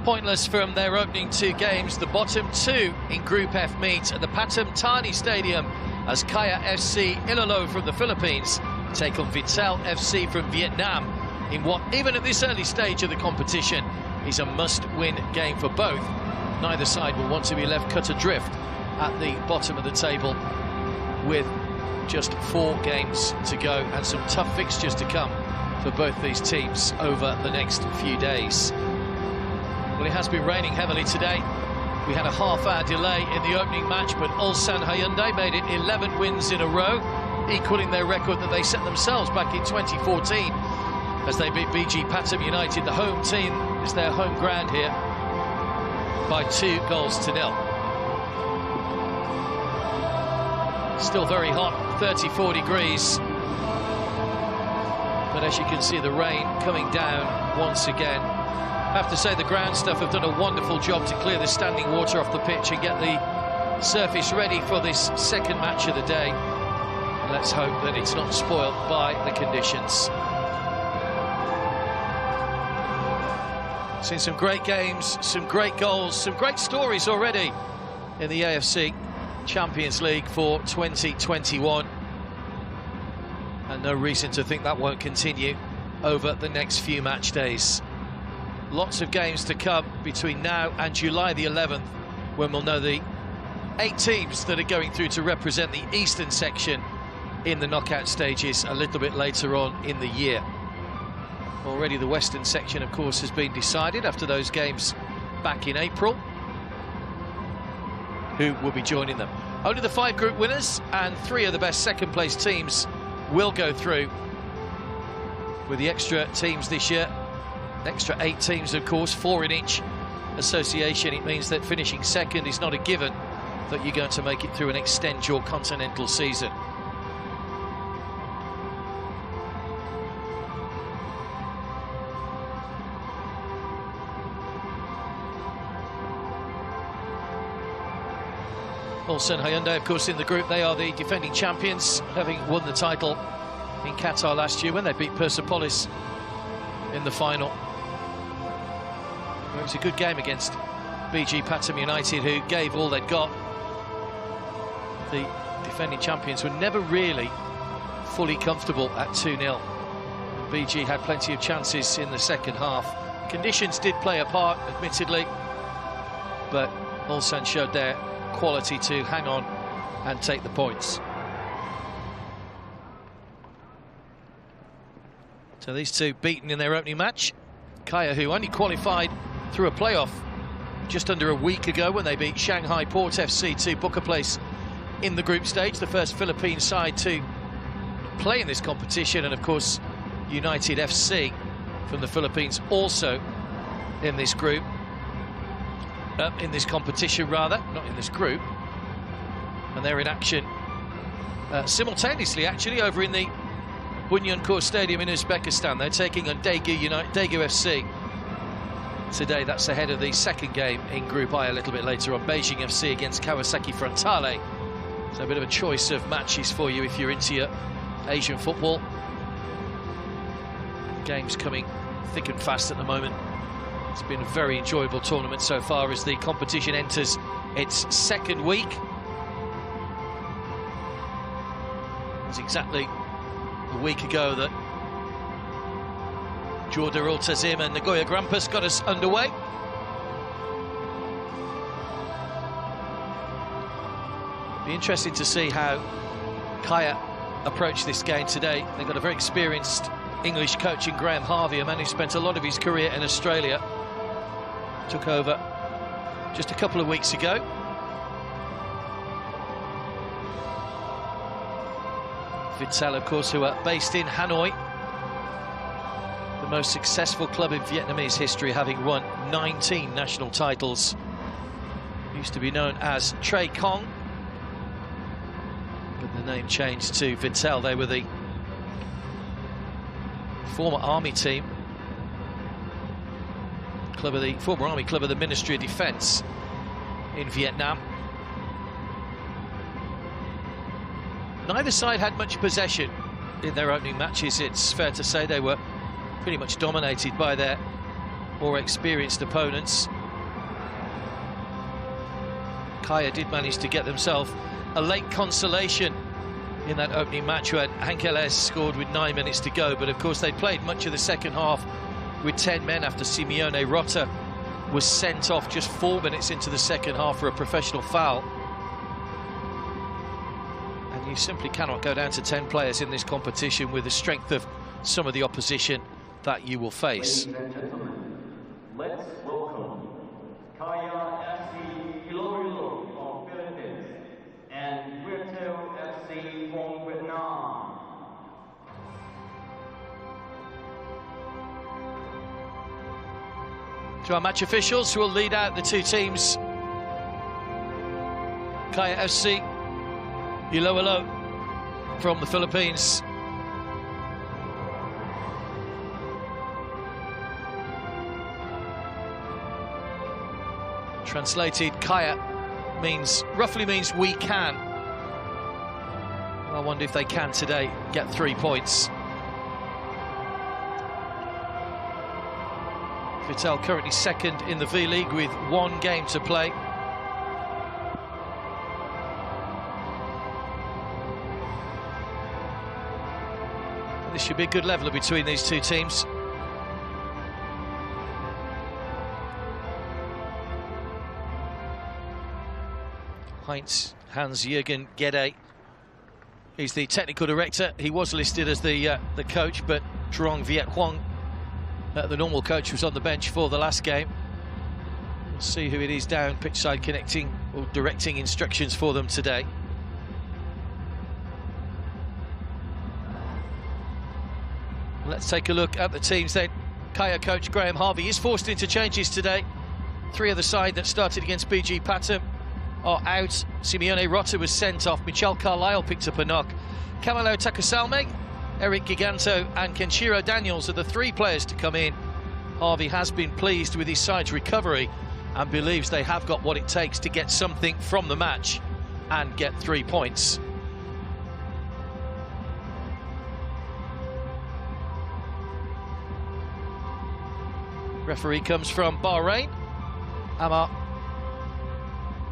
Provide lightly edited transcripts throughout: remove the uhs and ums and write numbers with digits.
Pointless from their opening two games. The bottom two in Group F meet at the Pathum Thani Stadium as Kaya FC-Iloilo from the Philippines take on Viettel FC from Vietnam in what, even at this early stage of the competition, is a must-win game for both. Neither side will want to be left cut adrift at the bottom of the table with just 4 games to go and some tough fixtures to come for both these teams over the next few days. Well, it has been raining heavily today. We had a half-hour delay in the opening match, but Ulsan Hyundai made it 11 wins in a row, equaling their record that they set themselves back in 2014 as they beat BG Pathum United. The home team is their home ground here by 2-0. Still very hot, 34 degrees. But as you can see, the rain coming down once again. I have to say the ground staff have done a wonderful job to clear the standing water off the pitch and get the surface ready for this second match of the day. Let's hope that it's not spoiled by the conditions. Seen some great games, some great goals, some great stories already in the AFC Champions League for 2021. And no reason to think that won't continue over the next few match days. Lots of games to come between now and July the 11th, when we'll know the 8 teams that are going through to represent the eastern section in the knockout stages a little bit later on in the year. Already the western section, of course, has been decided after those games back in April, who will be joining them. Only the 5 group winners and 3 of the best second-place teams will go through. With the extra teams this year, extra 8 teams, of course, 4 in each association, it means that finishing second is not a given that you're going to make it through and extend your continental season. Ulsan Hyundai, of course, in the group, they are the defending champions, having won the title in Qatar last year when they beat Persepolis in the final. It was a good game against BG Pathum United, who gave all they'd got. The defending champions were never really fully comfortable at 2-0. BG had plenty of chances in the second half. Conditions did play a part, admittedly, but Ulsan showed their quality to hang on and take the points. So these two beaten in their opening match. Kaya, who only qualified through a playoff just under a week ago when they beat Shanghai Port FC to book a place in the group stage, the first Philippine side to play in this competition, and of course United FC from the Philippines also in this group, in this competition rather, not in this group, and they're in action simultaneously actually over in the Bunyankur Stadium in Uzbekistan. They're taking on Daegu FC today. That's ahead of the second game in Group I a little bit later on, Beijing FC against Kawasaki Frontale. So a bit of a choice of matches for you if you're into your Asian football. Games coming thick and fast at the moment. It's been a very enjoyable tournament so far as the competition enters its second week. It was exactly a week ago that Jordarul Tazim and Nagoya Grampus got us underway. Be interesting to see how Kaya approach this game today. They've got a very experienced English coach in Graham Harvey, a man who spent a lot of his career in Australia. Took over just a couple of weeks ago. Viettel, of course, who are based in Hanoi, the most successful club in Vietnamese history, having won 19 national titles. Used to be known as Tre Kong, but the name changed to Viettel. They were the former army team, former army club of the Ministry of Defence in Vietnam. Neither side had much possession in their opening matches. It's fair to say they were pretty much dominated by their more experienced opponents. Kaya did manage to get themselves a late consolation in that opening match when Angeles scored with 9 minutes to go, but of course they played much of the second half with 10 men after Simeone Rota was sent off just 4 minutes into the second half for a professional foul. And you simply cannot go down to 10 players in this competition with the strength of some of the opposition that you will face. Ladies and gentlemen, let's welcome FC-Iloilo from Philippines and Viettel FC from Vietnam. To our match officials who will lead out the two teams. Kaya FC, Iloilo from the Philippines. Translated, Kaya roughly means we can. I wonder if they can today get 3 points. Viettel currently second in the VIE League with 1 game to play. This should be a good leveler between these two teams. Hans-Jürgen Gede is the technical director. He was listed as the coach, but Trong Viet Huong, the normal coach, was on the bench for the last game. We'll see who it is down pitch side connecting or directing instructions for them today. Let's take a look at the teams then. Kaya coach Graham Harvey is forced into changes today. 3 of the side that started against BG Pathum are out. Simeone Rota was sent off. Michel Carlisle picked up a knock. Camilo Takasalme, Eric Giganto and Kenshiro Daniels are the 3 players to come in. Harvey has been pleased with his side's recovery and believes they have got what it takes to get something from the match and get 3 points. Referee comes from Bahrain,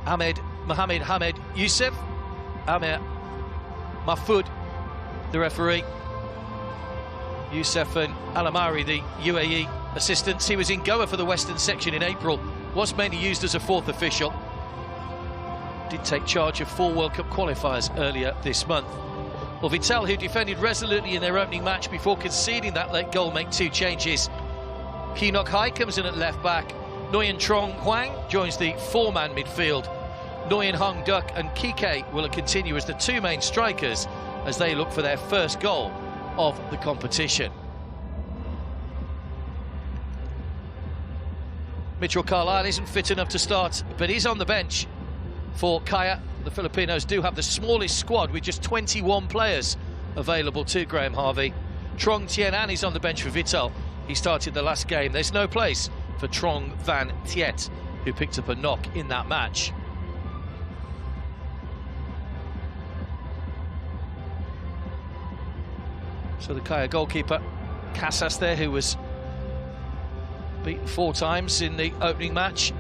Mohammed Hamed Youssef. Amir Mahfoud, the referee. Youssef and Alamari, the UAE assistants. He was in Goa for the Western section in April, was mainly used as a 4th official. Did take charge of 4 World Cup qualifiers earlier this month. Well, Viettel, who defended resolutely in their opening match before conceding that late goal, make 2 changes. Ki Nok Hai comes in at left back. Nguyen Trong Huang joins the 4-man midfield. Nguyen Hong Duc and Kike will continue as the 2 main strikers as they look for their first goal of the competition. Mitchell Carlisle isn't fit enough to start, but he's on the bench for Kaya. The Filipinos do have the smallest squad with just 21 players available to Graham Harvey. Trong Tien An is on the bench for Viettel. He started the last game. There's no place for Trong Van Thiet, who picked up a knock in that match. So the Kaya goalkeeper, Casas there, who was beaten 4 times in the opening match.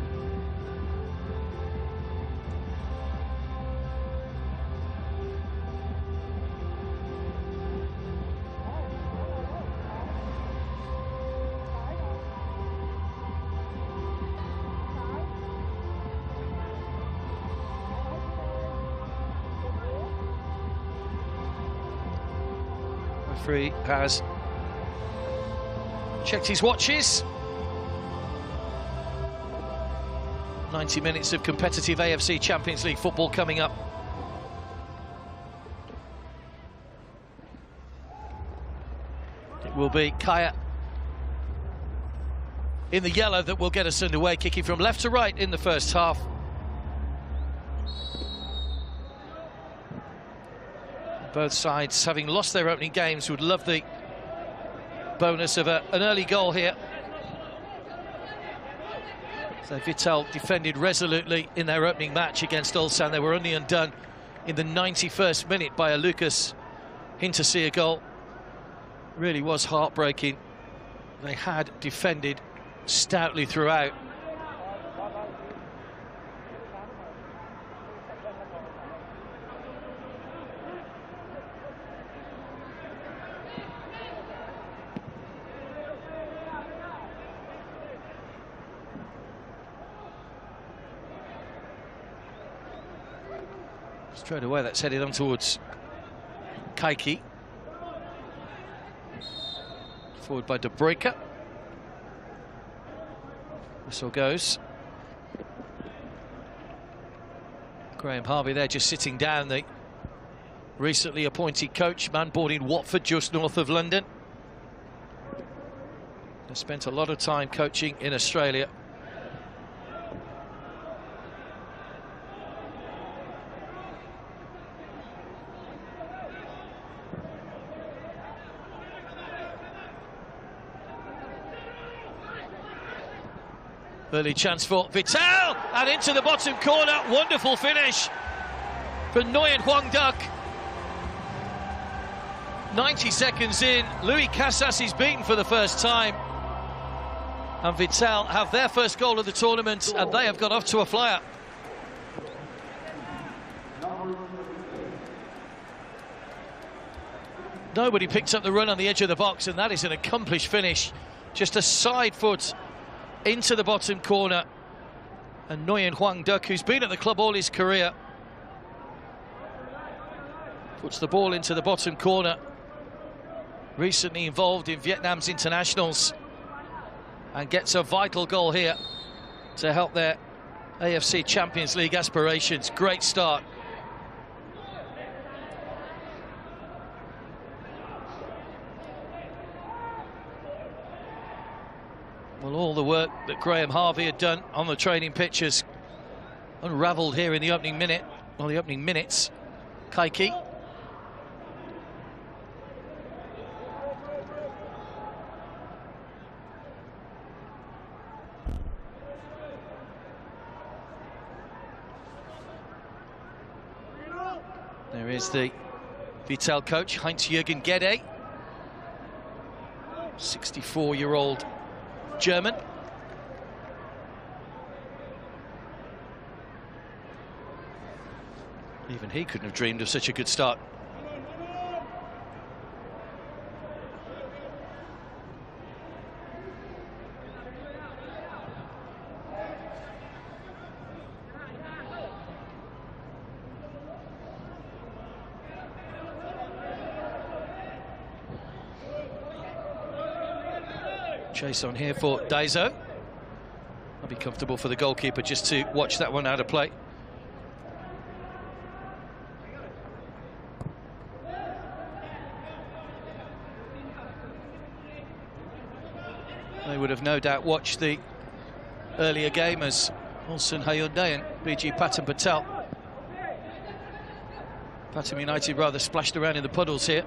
Referee has checked his watches. 90 minutes of competitive AFC Champions League football coming up. It will be Kaya in the yellow that will get us underway, kicking from left to right in the first half. Both sides, having lost their opening games, would love the bonus of an early goal here. So Viettel defended resolutely in their opening match against Ulsan. They were only undone in the 91st minute by a Lucas Hinterseer goal. Really was heartbreaking. They had defended stoutly throughout. Straight away, that's headed on towards Kaiki. Forward by De Bruyke. Whistle goes. Graham Harvey there just sitting down, the recently appointed coach, man born in Watford, just north of London. Has spent a lot of time coaching in Australia. Early chance for Viettel, and into the bottom corner. Wonderful finish for Nguyen Huang Duc. 90 seconds in, Louis Casas is beaten for the first time. And Viettel have their first goal of the tournament, and they have got off to a flyer. Nobody picked up the run on the edge of the box, and that is an accomplished finish. Just a side foot into the bottom corner, and Nguyen Huang Duc, who's been at the club all his career, puts the ball into the bottom corner. Recently involved in Vietnam's internationals, and gets a vital goal here to help their AFC Champions League aspirations. Great start. Well, all the work that Graham Harvey had done on the training pitch has unravelled here in the opening minute, or the opening minutes. Kaiki. There is the Viettel coach, Heinz-Jürgen Gede, 64-year-old German. Even he couldn't have dreamed of such a good start. Chase on here for Daiso. I'll be comfortable for the goalkeeper just to watch that one out of play. They would have no doubt watched the earlier game as Ulsan Hyundai and BG Pathum Patel. Pathum United rather splashed around in the puddles here.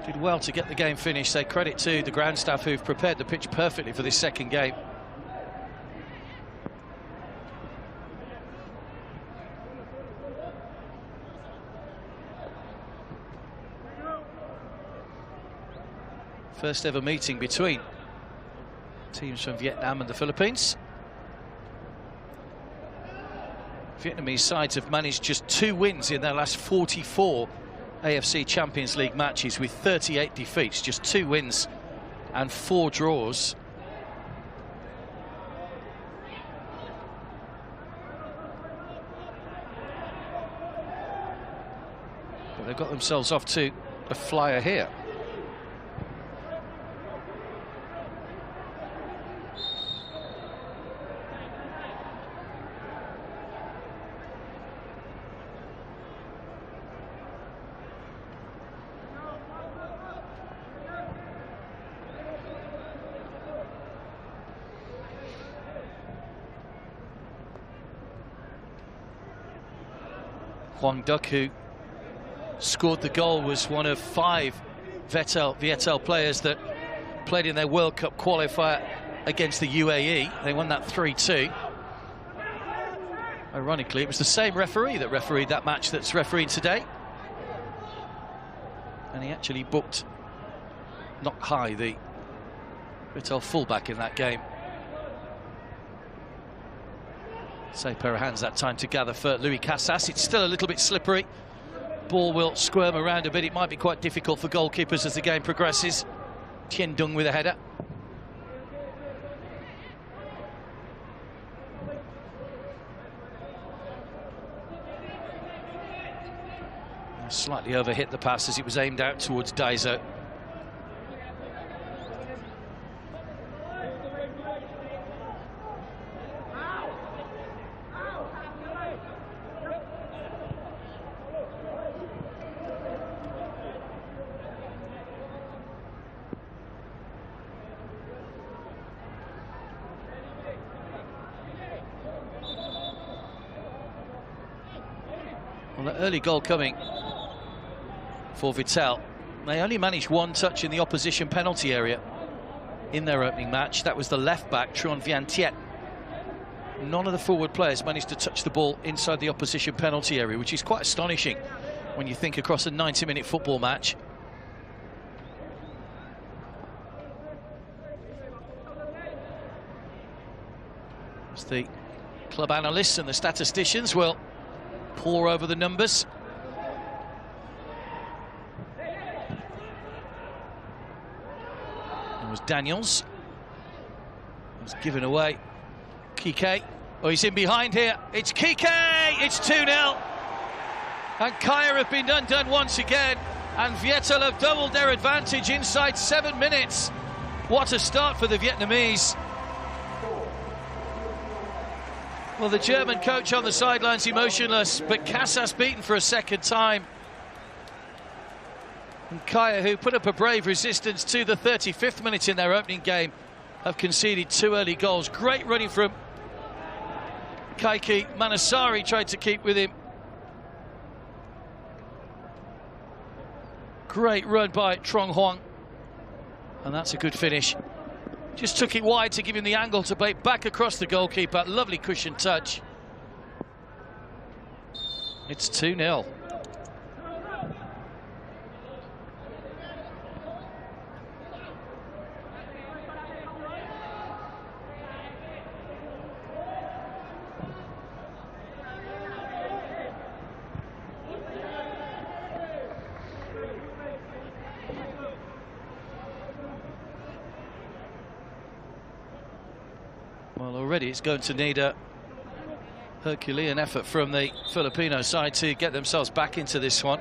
Did well to get the game finished. Say credit to the ground staff who've prepared the pitch perfectly for this second game. First ever meeting between teams from Vietnam and the Philippines. Vietnamese sides have managed just 2 wins in their last 44 AFC Champions League matches, with 38 defeats, just 2 wins and 4 draws. But they've got themselves off to a flyer here. Huang Duc, who scored the goal, was one of 5 Viettel players that played in their World Cup qualifier against the UAE. They won that 3-2. Ironically, it was the same referee that refereed that match that's refereed today. And he actually booked Nok Hai, the Viettel fullback in that game. Same pair of hands that time to gather for Louis Casas. It's still a little bit slippery. Ball will squirm around a bit. It might be quite difficult for goalkeepers as the game progresses. Tien Dung with a header. Slightly overhit the pass as it was aimed out towards Daiso. Well, the early goal coming for Viettel. They only managed one touch in the opposition penalty area in their opening match. That was the left-back, Truong Vian Thiet. None of the forward players managed to touch the ball inside the opposition penalty area, which is quite astonishing when you think across a 90-minute football match. As the club analysts and the statisticians will pore over the numbers. It was Daniels. It was given away. Kike. Oh, he's in behind here. It's Kike! It's 2-0. And Kaya have been undone once again. And Viettel have doubled their advantage inside 7 minutes. What a start for the Vietnamese. Well, the German coach on the sidelines emotionless, but Casas beaten for a second time. And Kaya, who put up a brave resistance to the 35th minute in their opening game, have conceded 2 early goals. Great running from Kaiki. Manasari tried to keep with him. Great run by Truong Hoang. And that's a good finish. Just took it wide to give him the angle to play back across the goalkeeper. Lovely cushion touch. It's 2-0. Well, already it's going to need a Herculean effort from the Filipino side to get themselves back into this one.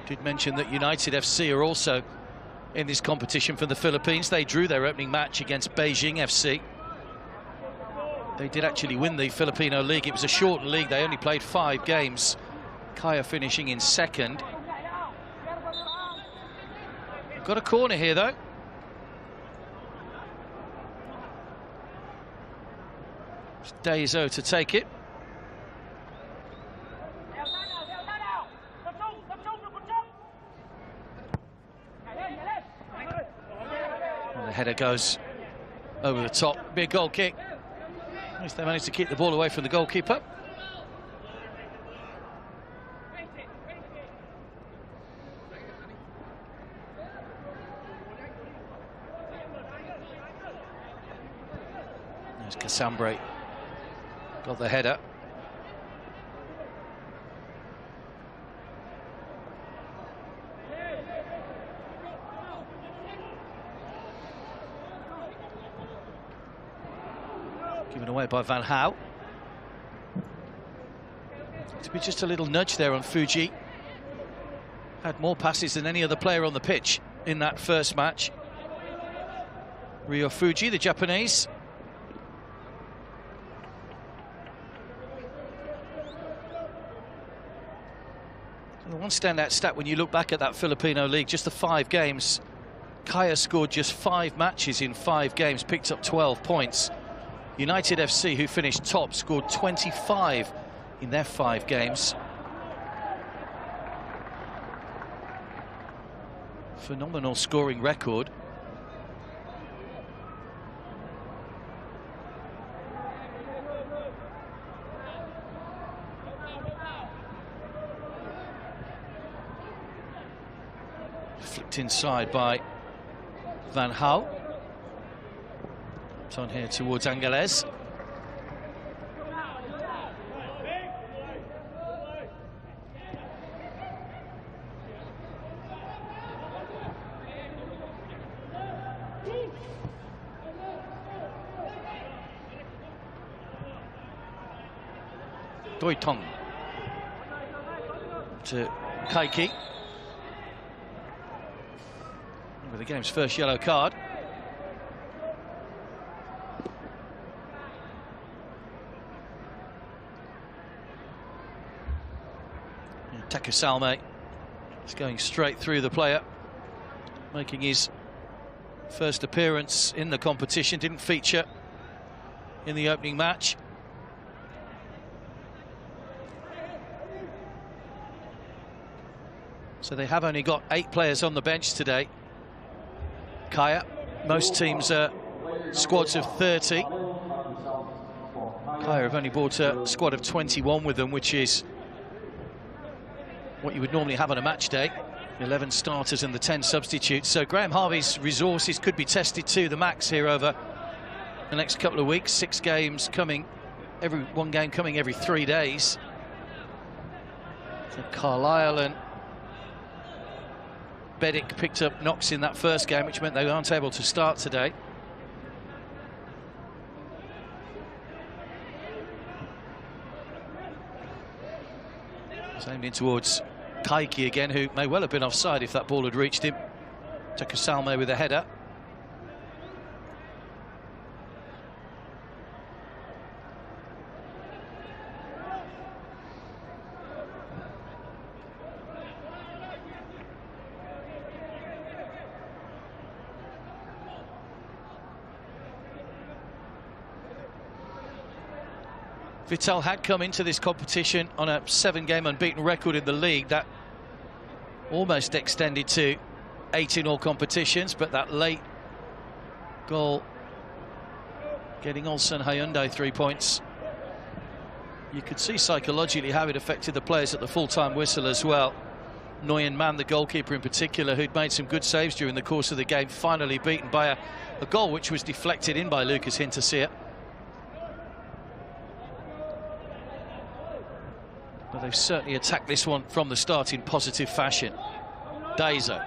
Did mention that United FC are also in this competition for the Philippines. They drew their opening match against Beijing FC. They did actually win the Filipino League. It was a short league. They only played 5 games. Kaya finishing in second. Got a corner here, though. It's Daiso to take it. The header goes over the top. Big goal kick. At least they managed to keep the ball away from the goalkeeper. There's Casambre. Got the header. Given away by Van Hau. To be just a little nudge there on Fuji. Had more passes than any other player on the pitch in that first match. Ryo Fuji, the Japanese. The one standout stat when you look back at that Filipino League, just the 5 games. Kaya scored just 5 matches in 5 games, picked up 12 points. United FC, who finished top, scored 25 in their 5 games. Phenomenal scoring record. Flicked inside by Van Gaal. It's on here towards Angeles. Doitong to Kaiki with the game's first yellow card. Takasalme is going straight through the player, making his first appearance in the competition. Didn't feature in the opening match. So they have only got 8 players on the bench today. Kaya, most teams are squads of 30. Kaya have only brought a squad of 21 with them, which is what you would normally have on a match day. 11 starters and the 10 substitutes. So Graham Harvey's resources could be tested to the max here over the next couple of weeks. 6 games coming, one game coming every 3 days. So Carlisle and Bedick picked up knocks in that first game, which meant they aren't able to start today. It's aimed in towards Kaiki again, who may well have been offside if that ball had reached him. Takasalme with a header. Viettel had come into this competition on a 7-game unbeaten record in the league that almost extended to 8 in all competitions, but that late goal getting Ulsan Hyundai 3 points. You could see psychologically how it affected the players at the full-time whistle as well. Nguyen Man, the goalkeeper in particular, who'd made some good saves during the course of the game, finally beaten by a goal which was deflected in by Lucas Hinterseer. But they've certainly attacked this one from the start in positive fashion. Daiso.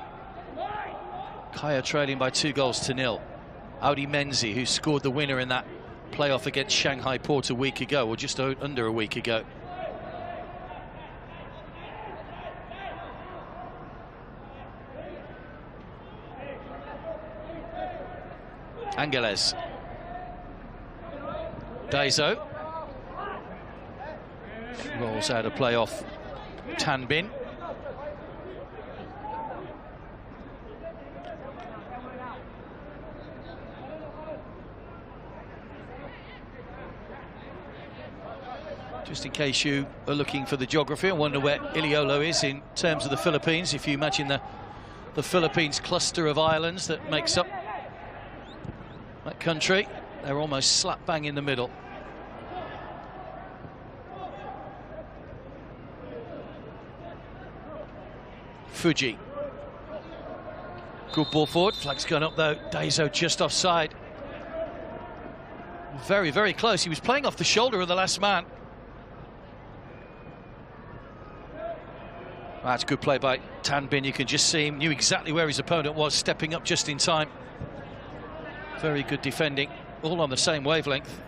Kaya trailing by 2-0. Audi Menzi, who scored the winner in that playoff against Shanghai Port a week ago, or just under a week ago. Angeles. Daiso. Rolls out a play off Tan Bin. Just in case you are looking for the geography and wonder where Iliolo is in terms of the Philippines, if you imagine the Philippines cluster of islands that makes up that country, they're almost slap bang in the middle. Fuji. Good ball forward. Flag's gone up though. Daiso just offside. Very, very close. He was playing off the shoulder of the last man. That's good play by Tan Bin. You can just see him. Knew exactly where his opponent was, stepping up just in time. Very good defending. All on the same wavelength.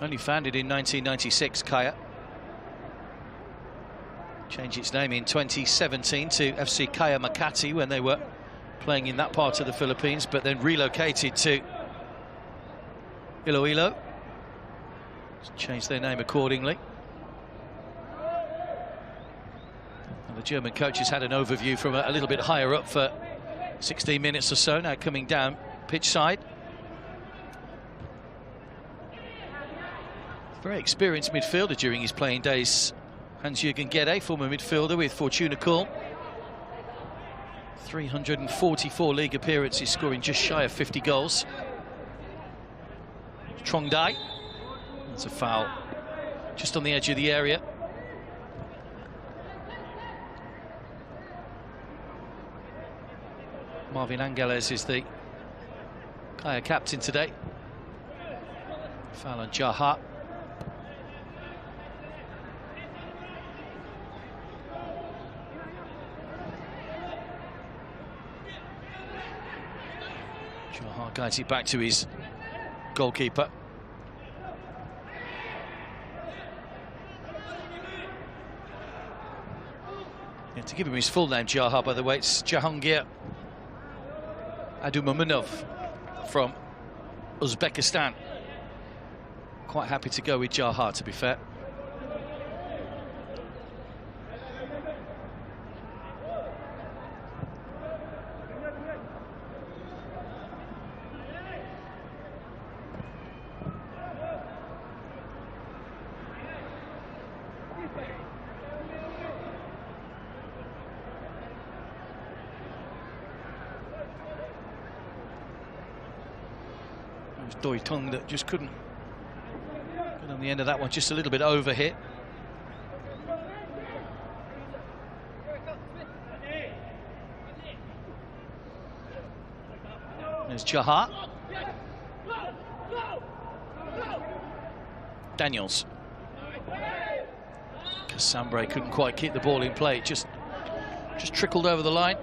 Only founded in 1996, Kaya. Changed its name in 2017 to FC Kaya Makati when they were playing in that part of the Philippines, but then relocated to Iloilo. Changed their name accordingly. And the German coach has had an overview from a little bit higher up for 16 minutes or so, now coming down pitch side. Very experienced midfielder during his playing days, Hans-Jürgen Gede, former midfielder with Fortuna Köln. 344 league appearances, scoring just shy of 50 goals. Trong Dai. That's a foul just on the edge of the area. Marvin Angeles is the Kaya captain today. Foul on Jaha. Jaha guides it back to his goalkeeper. Yeah, to give him his full name, Jaha, by the way, it's Jahangir Adumamunov from Uzbekistan. Quite happy to go with Jaha, to be fair. It was Doi Tung that just couldn't get on the end of that one, just a little bit over hit. There's Jaha. Daniels. Casambre couldn't quite keep the ball in play, it just trickled over the line.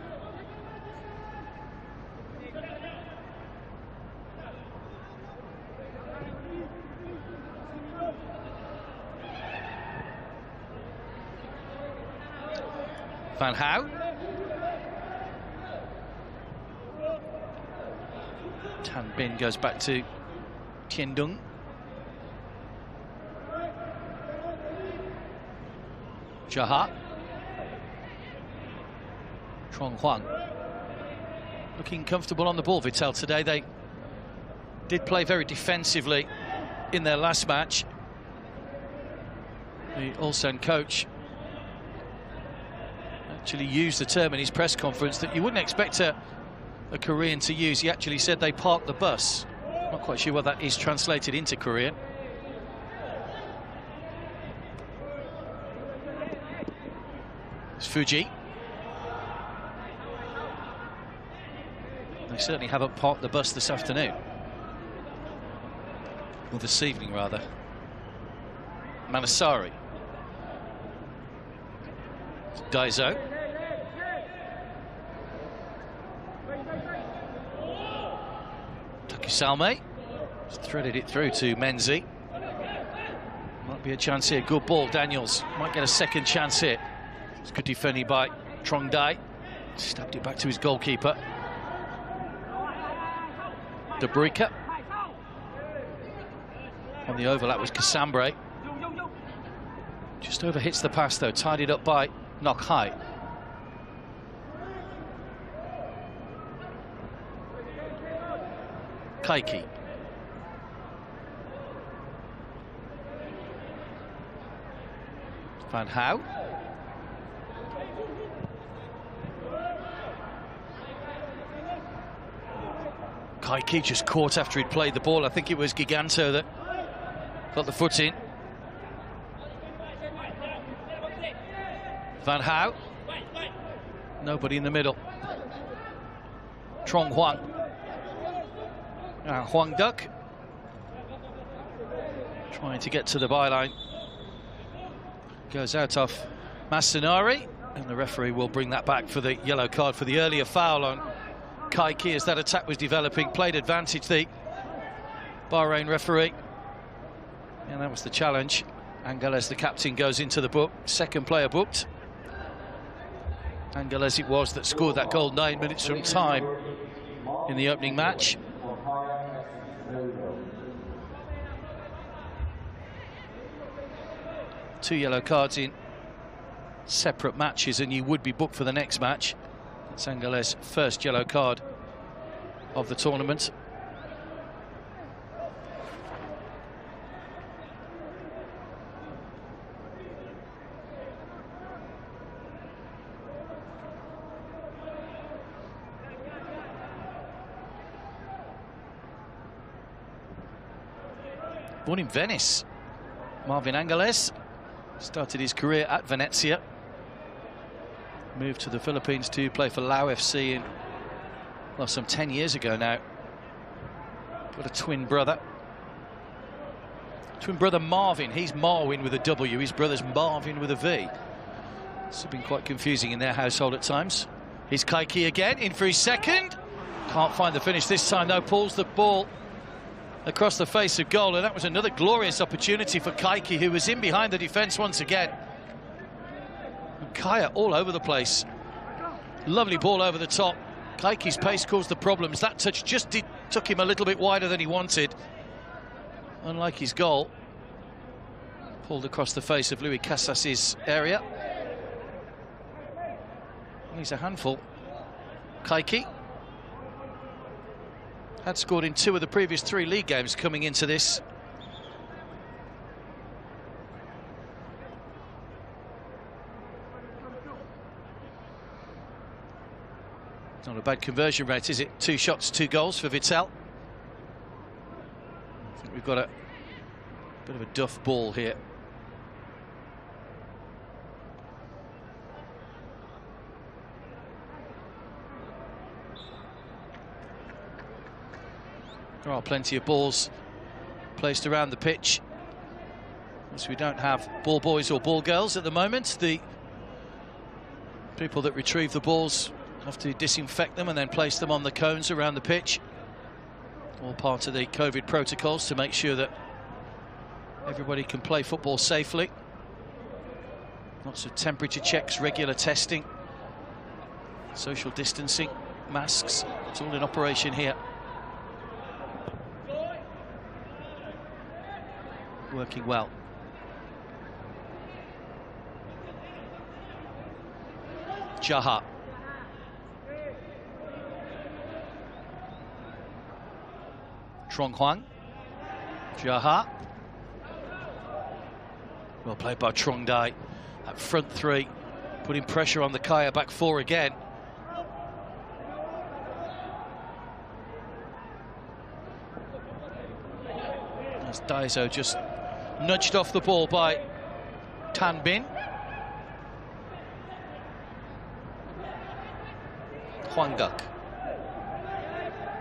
Van Hau. Tan Bin goes back to Tiendung. Jaha. Trong Huang. Looking comfortable on the ball, Viettel, today. They did play very defensively in their last match. The Ulsan coach actually used the term in his press conference that you wouldn't expect a Korean to use. He actually said they parked the bus. Not quite sure what that is translated into Korean. It's Fuji. They certainly haven't parked the bus this afternoon. Or this evening, rather. Manasari. Daizo. Takusalme threaded it through to Menzi. Might be a chance here. Good ball. Daniels might get a second chance here. It's good defending by Trong Dai. Stabbed it back to his goalkeeper. Debrika. On the overlap was Casambre. Just overhits the pass though. Tidied up by Nok Hai. Kaiki. Van Hau. Kaiki just caught after he'd played the ball. I think it was Giganto that got the foot in. Van Hau. Nobody in the middle. Trong Huang. Huang Duck. Trying to get to the byline. Goes out off Masanari. And the referee will bring that back for the yellow card for the earlier foul on Kaiki as that attack was developing. Played advantage, the Bahrain referee. And that was the challenge. Angeles, the captain, goes into the book. Second player booked. Angeles it was that scored that goal 9 minutes from time in the opening match. Two yellow cards in separate matches and you would be booked for the next match. It's Angles' first yellow card of the tournament. Born in Venice, Marvin Angles started his career at Venezia, moved to the Philippines to play for Lao FC in, well, some 10 years ago now. Got a twin brother Marvin. He's Marwin with a W, his brother's Marvin with a V. It's been quite confusing in their household at times. Here's Kaiki again, in for his second. Can't find the finish this time though, pulls the ball across the face of goal, and that was another glorious opportunity for Kaiki, who was in behind the defence once again. And Kaya all over the place. Lovely ball over the top. Kaiki's pace caused the problems. That touch just took him a little bit wider than he wanted. Unlike his goal. Pulled across the face of Louis Casas's area. He's a handful. Kaiki had scored in 2 of the previous 3 league games coming into this. It's not a bad conversion rate, is it? 2 shots, 2 goals for Viettel. I think we've got a bit of a duff ball here. There are plenty of balls placed around the pitch, as we don't have ball boys or ball girls at the moment. The people that retrieve the balls have to disinfect them and then place them on the cones around the pitch. All part of the COVID protocols to make sure that everybody can play football safely. Lots of temperature checks, regular testing, social distancing, masks. It's all in operation here. Working well. Jaha. Trong Huang. Jaha. Well played by Trong Dai. That front 3, putting pressure on the Kaya back 4 again. As Daiso just nudged off the ball by Tan Bin. Huang Guk.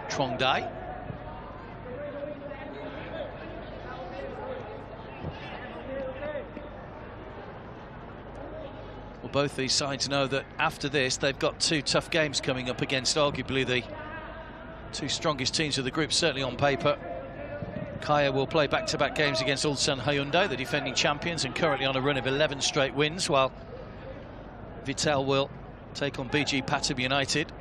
Trong Dai. Well, both these sides know that after this they've got 2 tough games coming up against arguably the 2 strongest teams of the group, certainly on paper. Kaya will play back-to-back games against Ulsan Hyundai, the defending champions and currently on a run of 11 straight wins, while Viettel will take on BG Pathum United.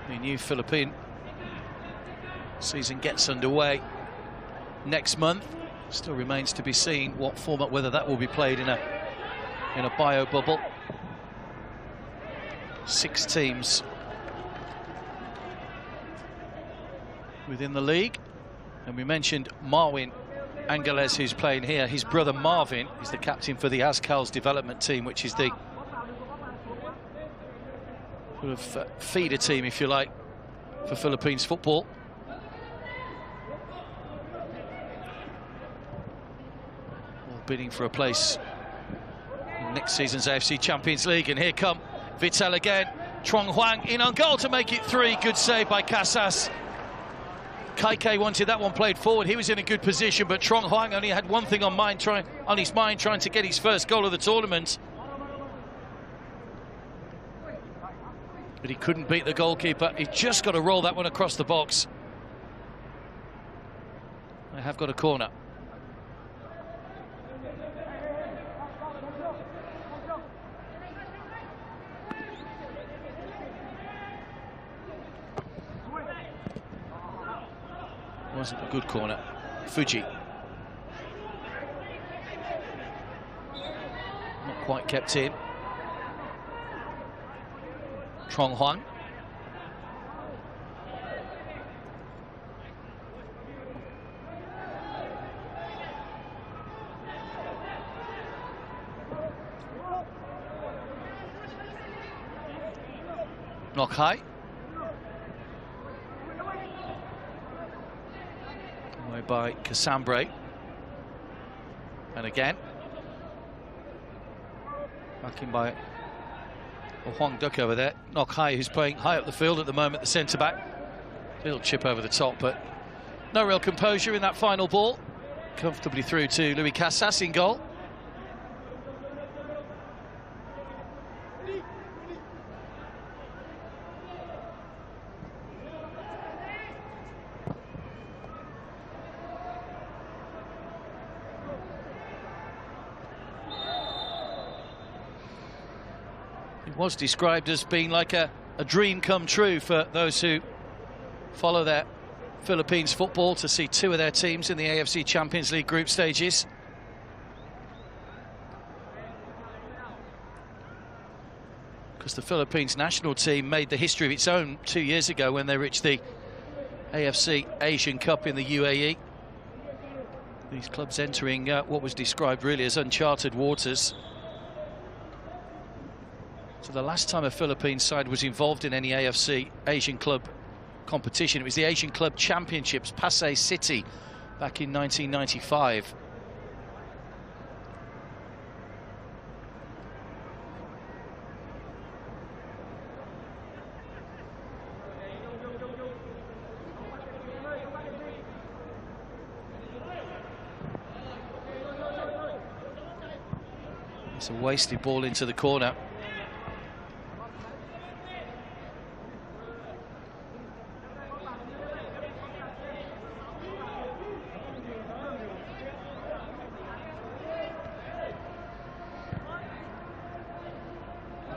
The new Philippine season gets underway next month. Still remains to be seen what format, whether that will be played in a bio bubble 6 teams within the league. And we mentioned Marwin Angeles, who's playing here. His brother Marvin is the captain for the Azcals development team, which is the sort of feeder team, if you like, for Philippines football. All bidding for a place in next season's AFC Champions League. And here come Viettel again. Truong Huang in on goal to make it 3. Good save by Casas. Kaike wanted that one played forward. He was in a good position, but Truong Huang only had one thing on his mind, trying to get his first goal of the tournament. But he couldn't beat the goalkeeper. He just got to roll that one across the box. They have got a corner. Wasn't a good corner. Fuji. Not quite kept in. Truong Huang. Knock high. Away by Casambre. And again. Back in by Huang Duck over there. Knock high, who's playing high up the field at the moment, the centre-back. Little chip over the top, but no real composure in that final ball. Comfortably through to Louis Casas in goal. Was described as being like a dream come true for those who follow their Philippines football, to see 2 of their teams in the AFC Champions League group stages. Because the Philippines national team made the history of its own 2 years ago when they reached the AFC Asian Cup in the UAE. These clubs entering what was described really as uncharted waters. So the last time a Philippines side was involved in any AFC Asian Club competition, it was the Asian Club Championships, Pasay City, back in 1995. It's a wasted ball into the corner.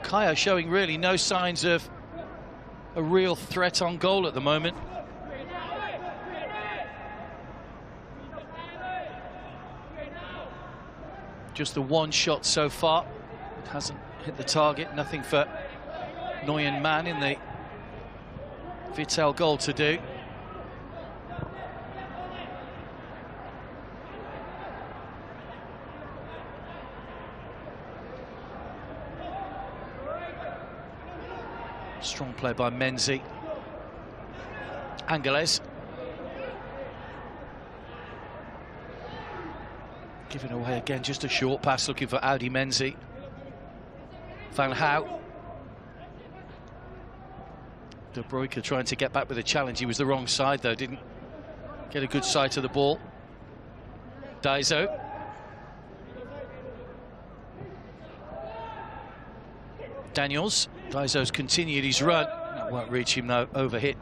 Kaya showing really no signs of a real threat on goal at the moment. Just the one shot so far. It hasn't hit the target. Nothing for Nguyen Man in the Viettel goal to do. Strong play by Menzi. Angeles. Giving away again, just a short pass, looking for Audi Menzi. Van Hau. De Bruyke trying to get back with a challenge. He was the wrong side though, didn't get a good sight of the ball. Daiso. Daniels. Daiso's continued his run. That won't reach him though, overhit.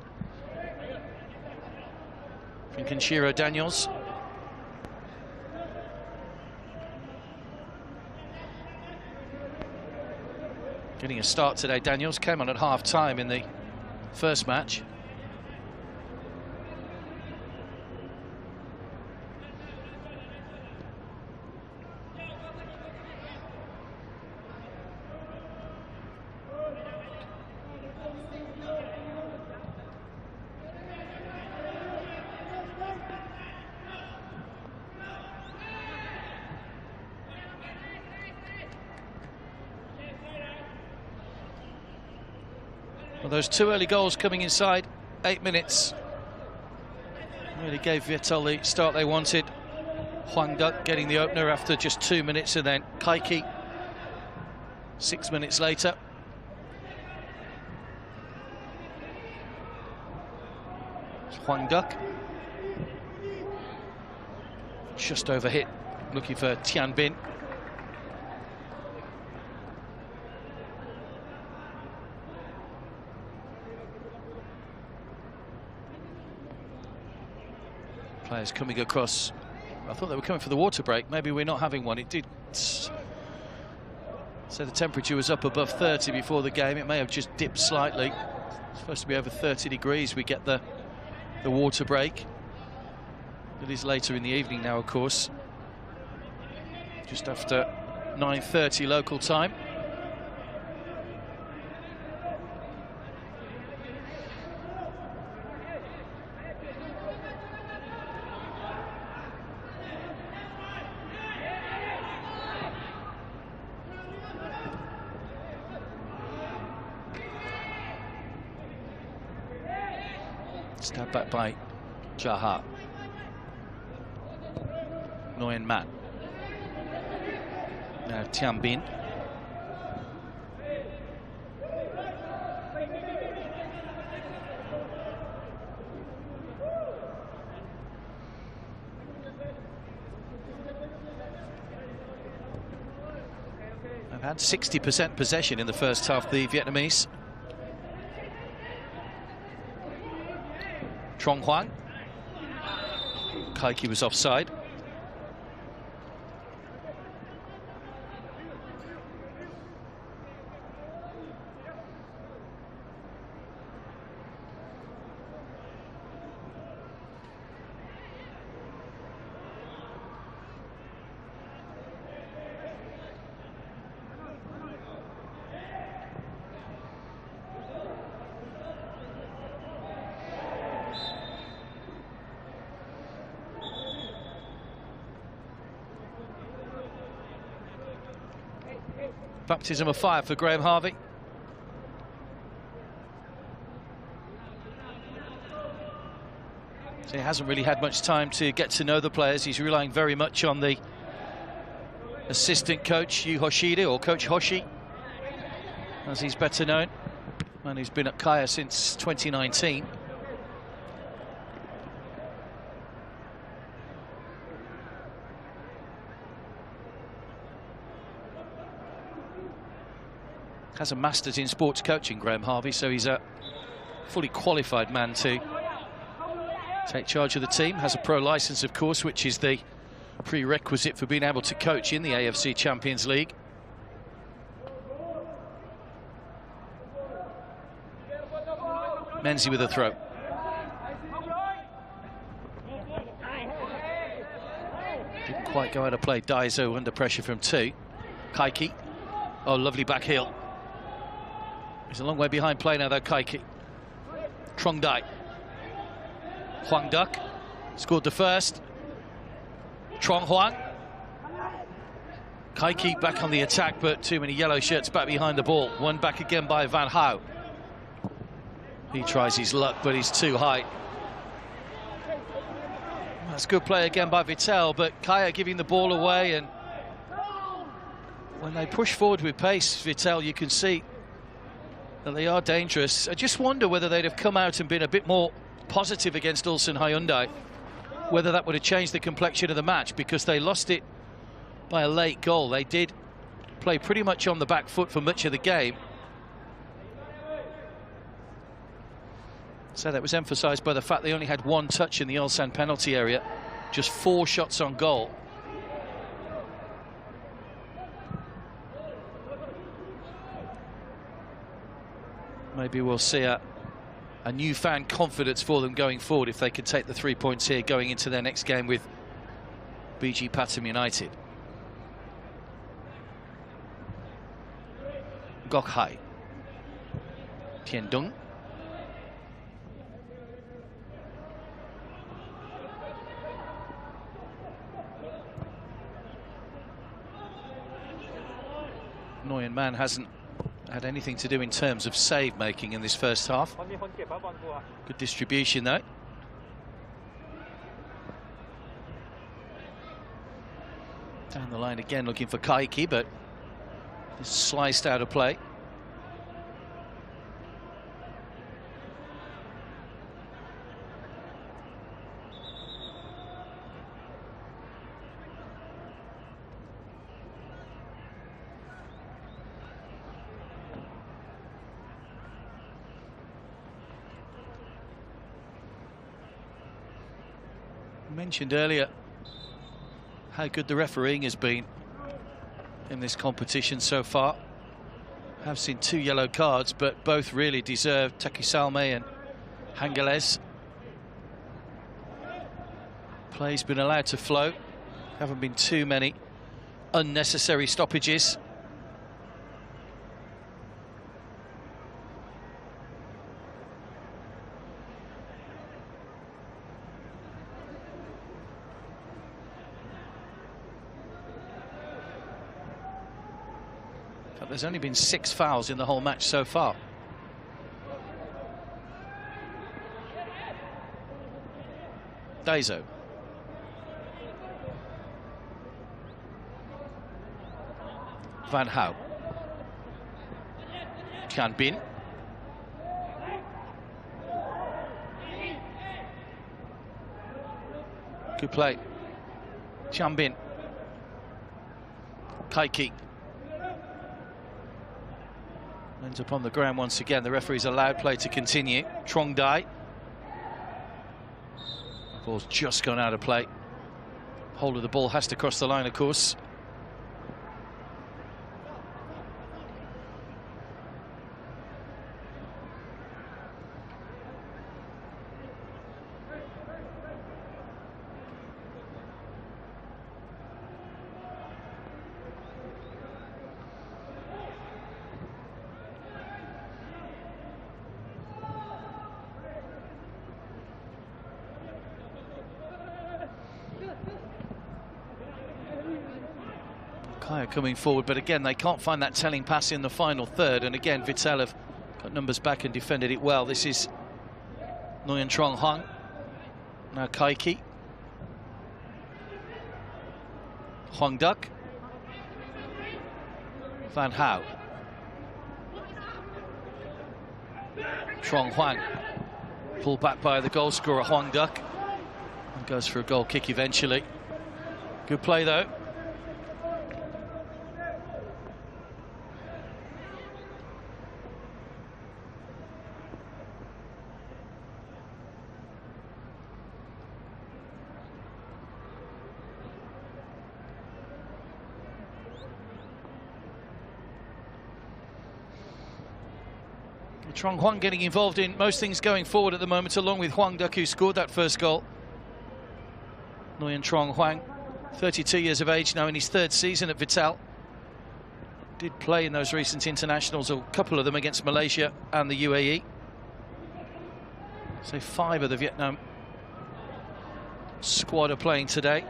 From Kenshiro Daniels. Getting a start today, Daniels. Came on at half-time in the first match. Well, those two early goals coming inside 8 minutes really gave Viettel the start they wanted. Hwang Duk getting the opener after just 2 minutes, and then Kaiki 6 minutes later. It's Hwang Duk. Just overhit, looking for Tian Bin. Players coming across. I thought they were coming for the water break. Maybe we're not having one. It did say the temperature was up above 30 before the game. It may have just dipped slightly. It's supposed to be over 30 degrees. We get the water break. It is later in the evening now, of course. Just after 9:30 local time. Stabbed back by Jaha. Nguyen Man. Now Tian Bin. They've had 60% possession in the first half, the Vietnamese. Trong Hoang. Kaiki was offside. Baptism of fire for Graham Harvey. So he hasn't really had much time to get to know the players. He's relying very much on the assistant coach, Yu Hoshida, or Coach Hoshi, as he's better known. And he's been at Kaya since 2019. Has a master's in sports coaching, Graham Harvey, so he's a fully qualified man to take charge of the team. Has a pro license, of course, which is the prerequisite for being able to coach in the AFC Champions League. Menzi with a throw. Didn't quite go out of play. Daiso under pressure from two. Kaiki. Oh, lovely back heel. He's a long way behind play now, though, Kaiki. Trong Dai. Hwang Duk scored the first. Trong Hoang. Kaiki back on the attack, but too many yellow shirts back behind the ball. One back again by Van Hau. He tries his luck, but he's too high. That's good play again by Viettel, but Kaya giving the ball away, and when they push forward with pace, Viettel, you can see that they are dangerous. I just wonder whether they'd have come out and been a bit more positive against Ulsan Hyundai, whether that would have changed the complexion of the match, because they lost it by a late goal. They did play pretty much on the back foot for much of the game. So that was emphasised by the fact they only had one touch in the Ulsan penalty area, just 4 shots on goal. Maybe we'll see a newfound confidence for them going forward if they can take the 3 points here going into their next game with BG Pathum United. Gok Hai. Tien Dung. Nguyen Man hasn't had anything to do in terms of save making in this first half. Good distribution though. Down the line again looking for Kaiki, but it's sliced out of play. Mentioned earlier how good the refereeing has been in this competition so far. I've seen 2 yellow cards, but both really deserved. Takisalme and Hangeles. Play's been allowed to flow. Haven't been too many unnecessary stoppages. But there's only been 6 fouls in the whole match so far. Daiso. Van Hau. Chan Bin. Good play. Chan Bin. Kaiki. Ends up on the ground once again. The referee's allowed play to continue. Trong Dai. Ball's just gone out of play. Hold of the ball has to cross the line, of course. Kaya coming forward, but again they can't find that telling pass in the final third, and again Viettel have got numbers back and defended it well. This is Nguyen Trong Hong, now Kaiki, Huang Duc, Van Hau, Trong Huang, pulled back by the goal scorer Huang Duc, and goes for a goal kick eventually. Good play though. Trong Huang getting involved in most things going forward at the moment, along with Huang Duc, who scored that first goal. Nguyen Trong Huang, 32 years of age now, in his 3rd season at Viettel. Did play in those recent internationals, a couple of them against Malaysia and the UAE. So 5 of the Vietnam squad are playing today.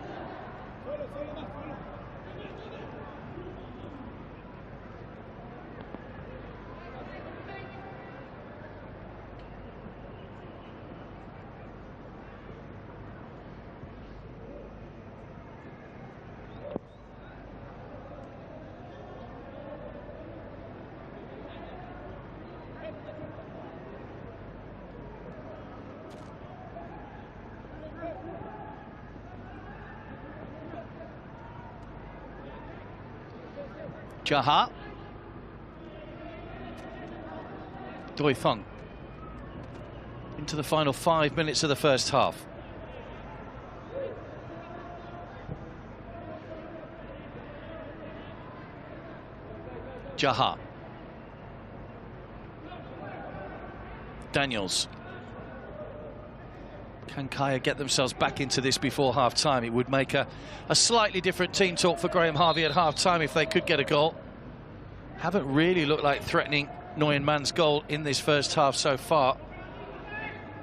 Jaha. Doi Fung. Into the final 5 minutes of the first half. Jaha. Daniels. Can Kaya get themselves back into this before half-time? It would make a slightly different team talk for Graham Harvey at half-time if they could get a goal. Haven't really looked like threatening Nguyen Man's goal in this first half so far.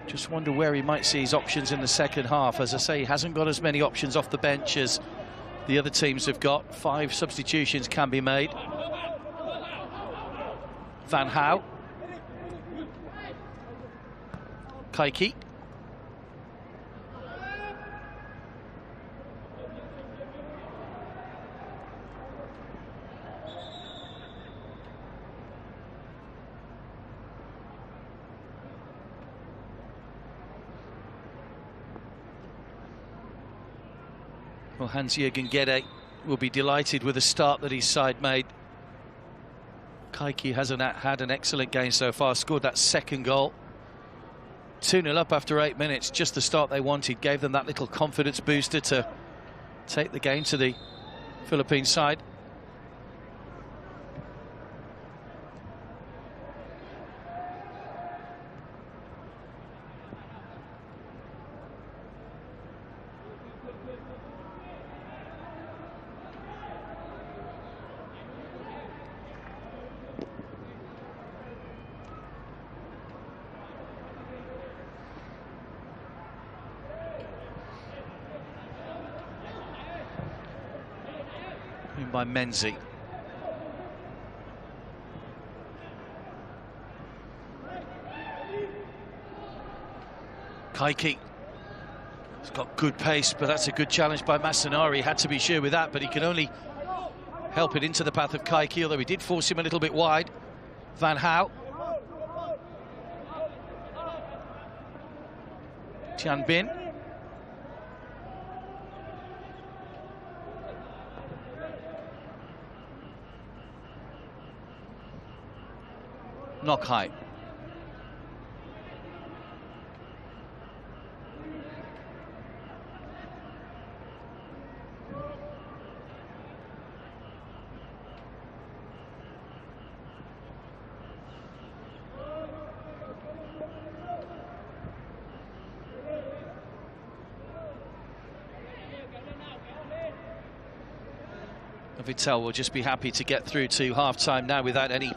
Just wonder where he might see his options in the second half. As I say, he hasn't got as many options off the bench as the other teams have got. 5 substitutions can be made. Van Hau. Kaiki. Well, Hans-Jürgen Gede will be delighted with the start that his side made. Kaiki hasn't had an excellent game so far, scored that second goal. 2-0 up after 8 minutes, just the start they wanted, gave them that little confidence booster to take the game to the Philippine side. By Menzi. Kaiki. He's got good pace, but that's a good challenge by Masanari. Had to be sure with that, but he can only help it into the path of Kaiki, although he did force him a little bit wide. Van Hau. Tian Bin. Knock high. Viettel will just be happy to get through to half-time now without any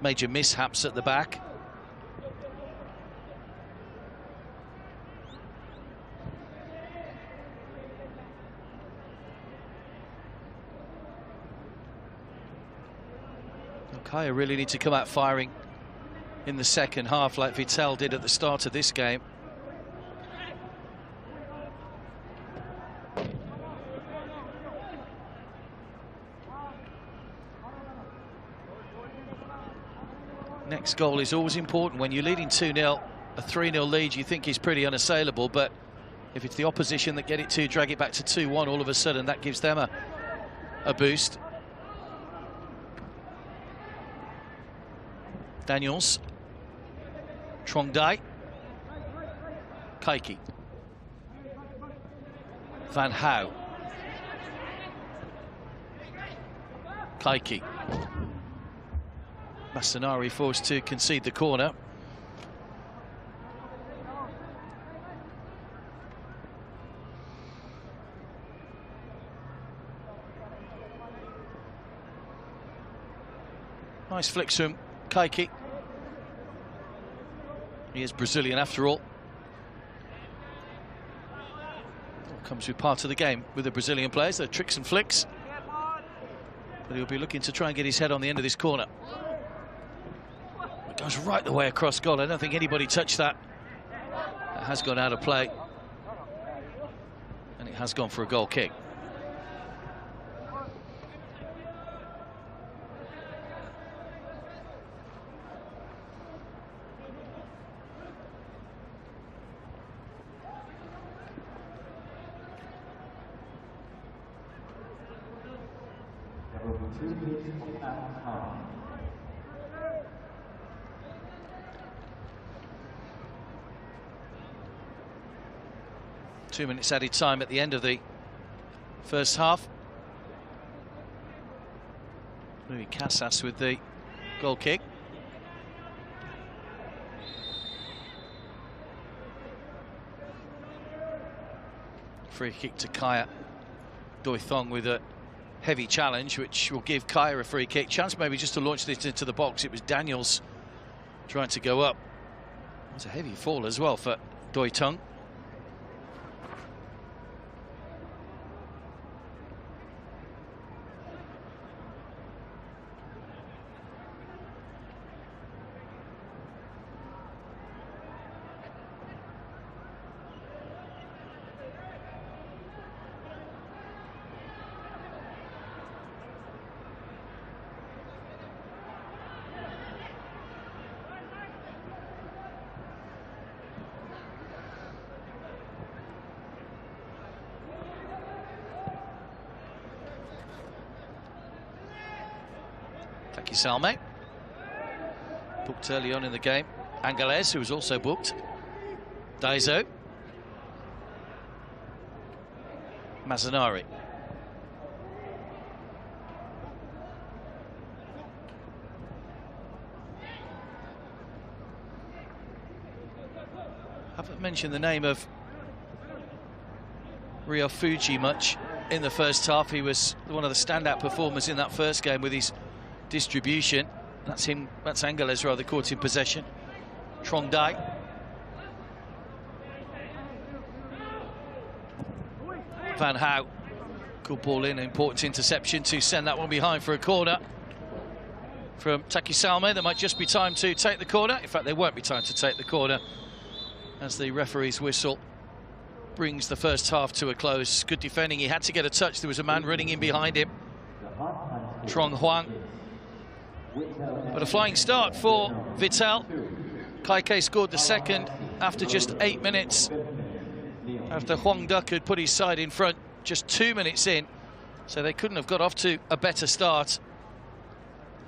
major mishaps at the back. Kaya really need to come out firing in the second half like Viettel did at the start of this game. Next goal is always important. When you're leading 2-0, a 3-0 lead you think is pretty unassailable, but if it's the opposition that get it to drag it back to 2-1, all of a sudden that gives them a boost. Daniels. Trong Dai. Kaiki. Van Hau. Kaiki. Masanari forced to concede the corner. Nice flicks from Kaiki. He is Brazilian after all. Comes with part of the game with the Brazilian players, their tricks and flicks. But he'll be looking to try and get his head on the end of this corner. It goes right the way across goal. I don't think anybody touched that. That has gone out of play. And it has gone for a goal kick. Two minutes added time at the end of the first half. Louis Casas with the goal kick. Free kick to Kaya. Doi Thong with a heavy challenge, which will give Kaya a free kick. Chance maybe just to launch this into the box. It was Daniels trying to go up. It was a heavy fall as well for Doi Thong. Taki Salme, booked early on in the game. Angeles, who was also booked. Daiso. Mazzanari. Haven't mentioned the name of Ryo Fuji much in the first half. He was one of the standout performers in that first game with his distribution. That's him, that's Angeles rather, caught in possession. Trong Dai. Van Hau. Good ball in, important interception to send that one behind for a corner from Taki Salme. There might just be time to take the corner. In fact, there won't be time to take the corner as the referee's whistle brings the first half to a close. Good defending. He had to get a touch. There was a man running in behind him. Trong Huang. But a flying start for Viettel. Kaike scored the second after just 8 minutes. After Huang Duck had put his side in front just 2 minutes in. So they couldn't have got off to a better start.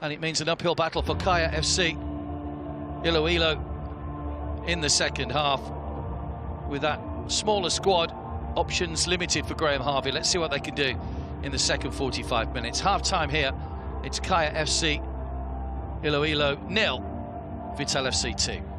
And it means an uphill battle for Kaya FC Iloilo in the second half. With that smaller squad, options limited for Graham Harvey. Let's see what they can do in the second 45 minutes. Half-time here. It's Kaya FC Iloilo 0, Viettel FC 2.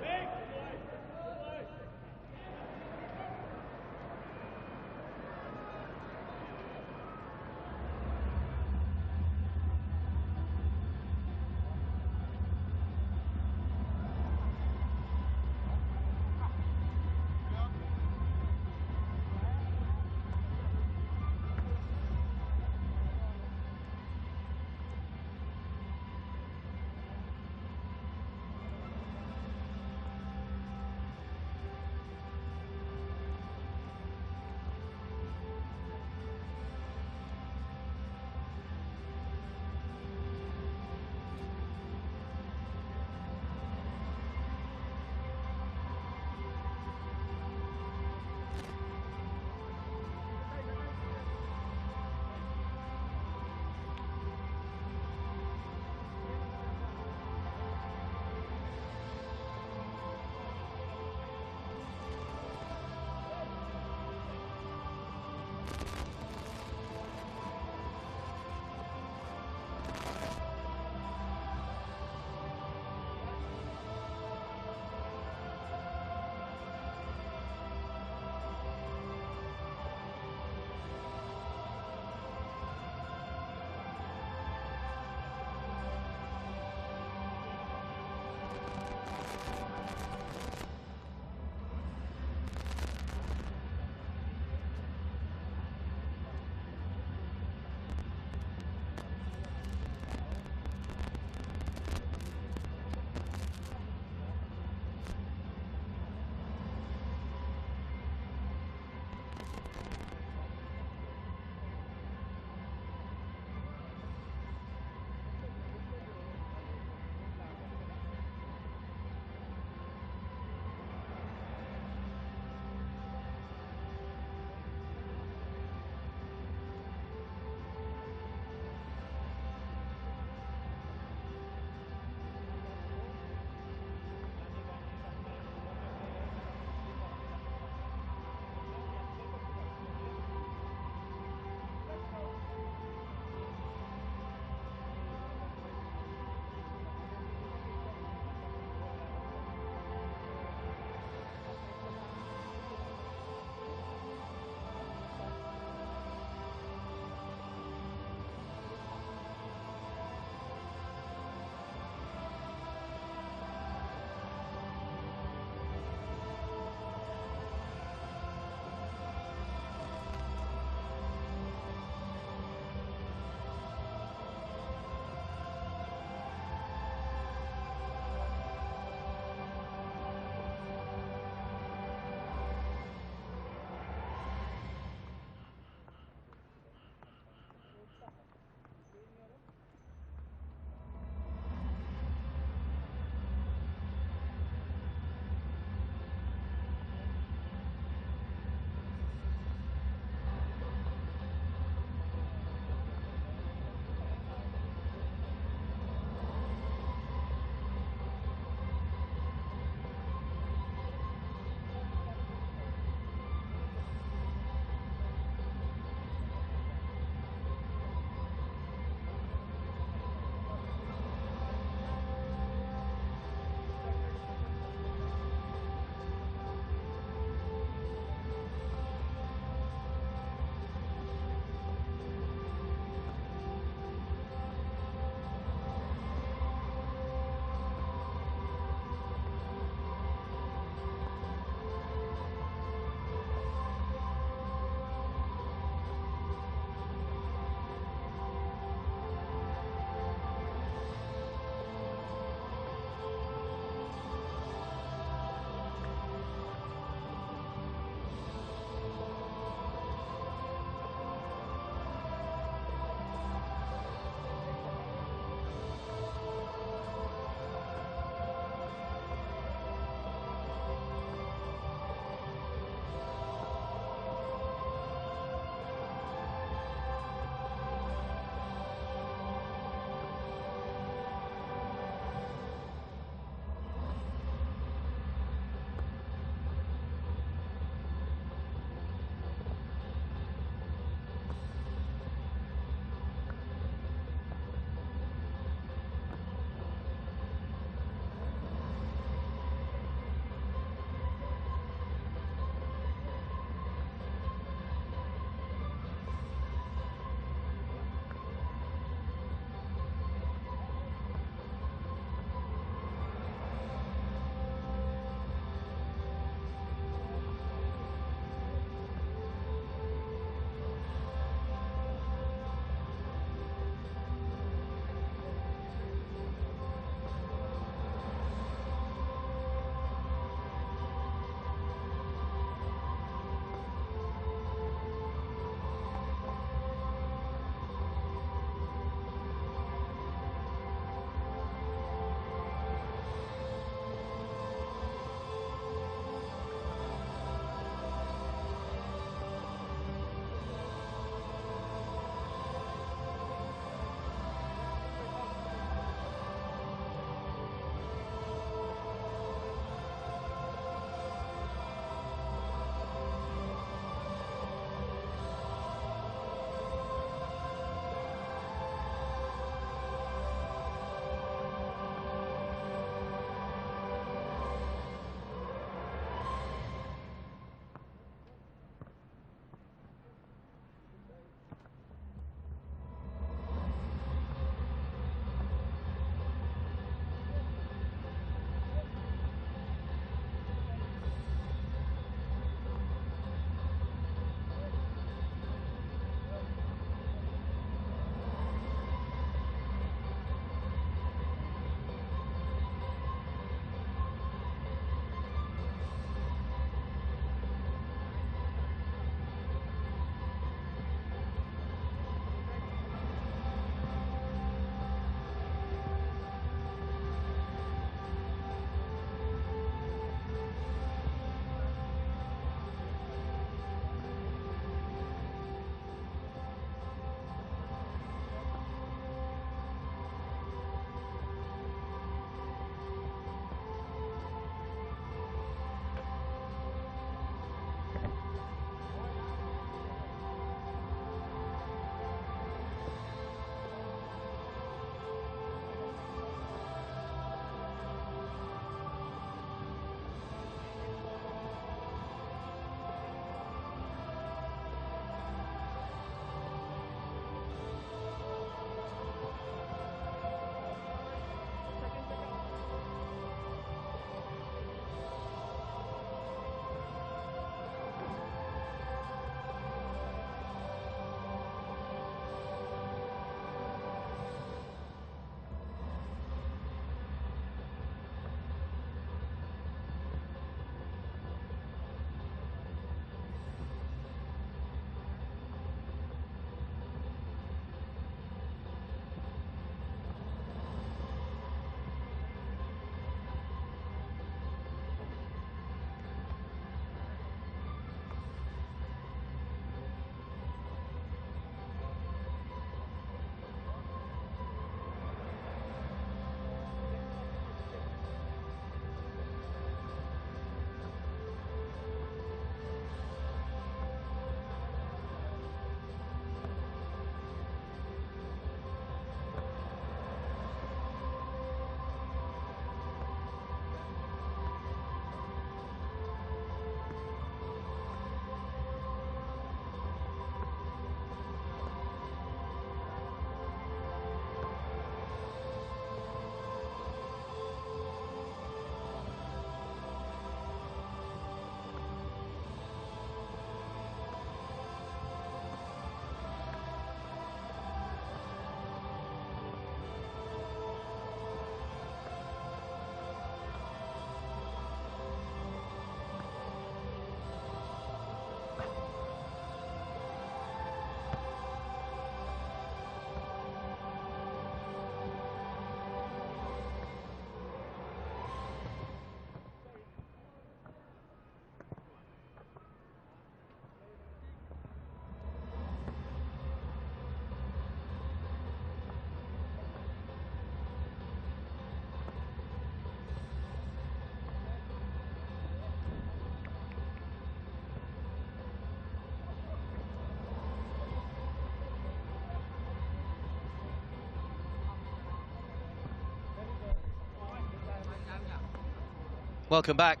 Welcome back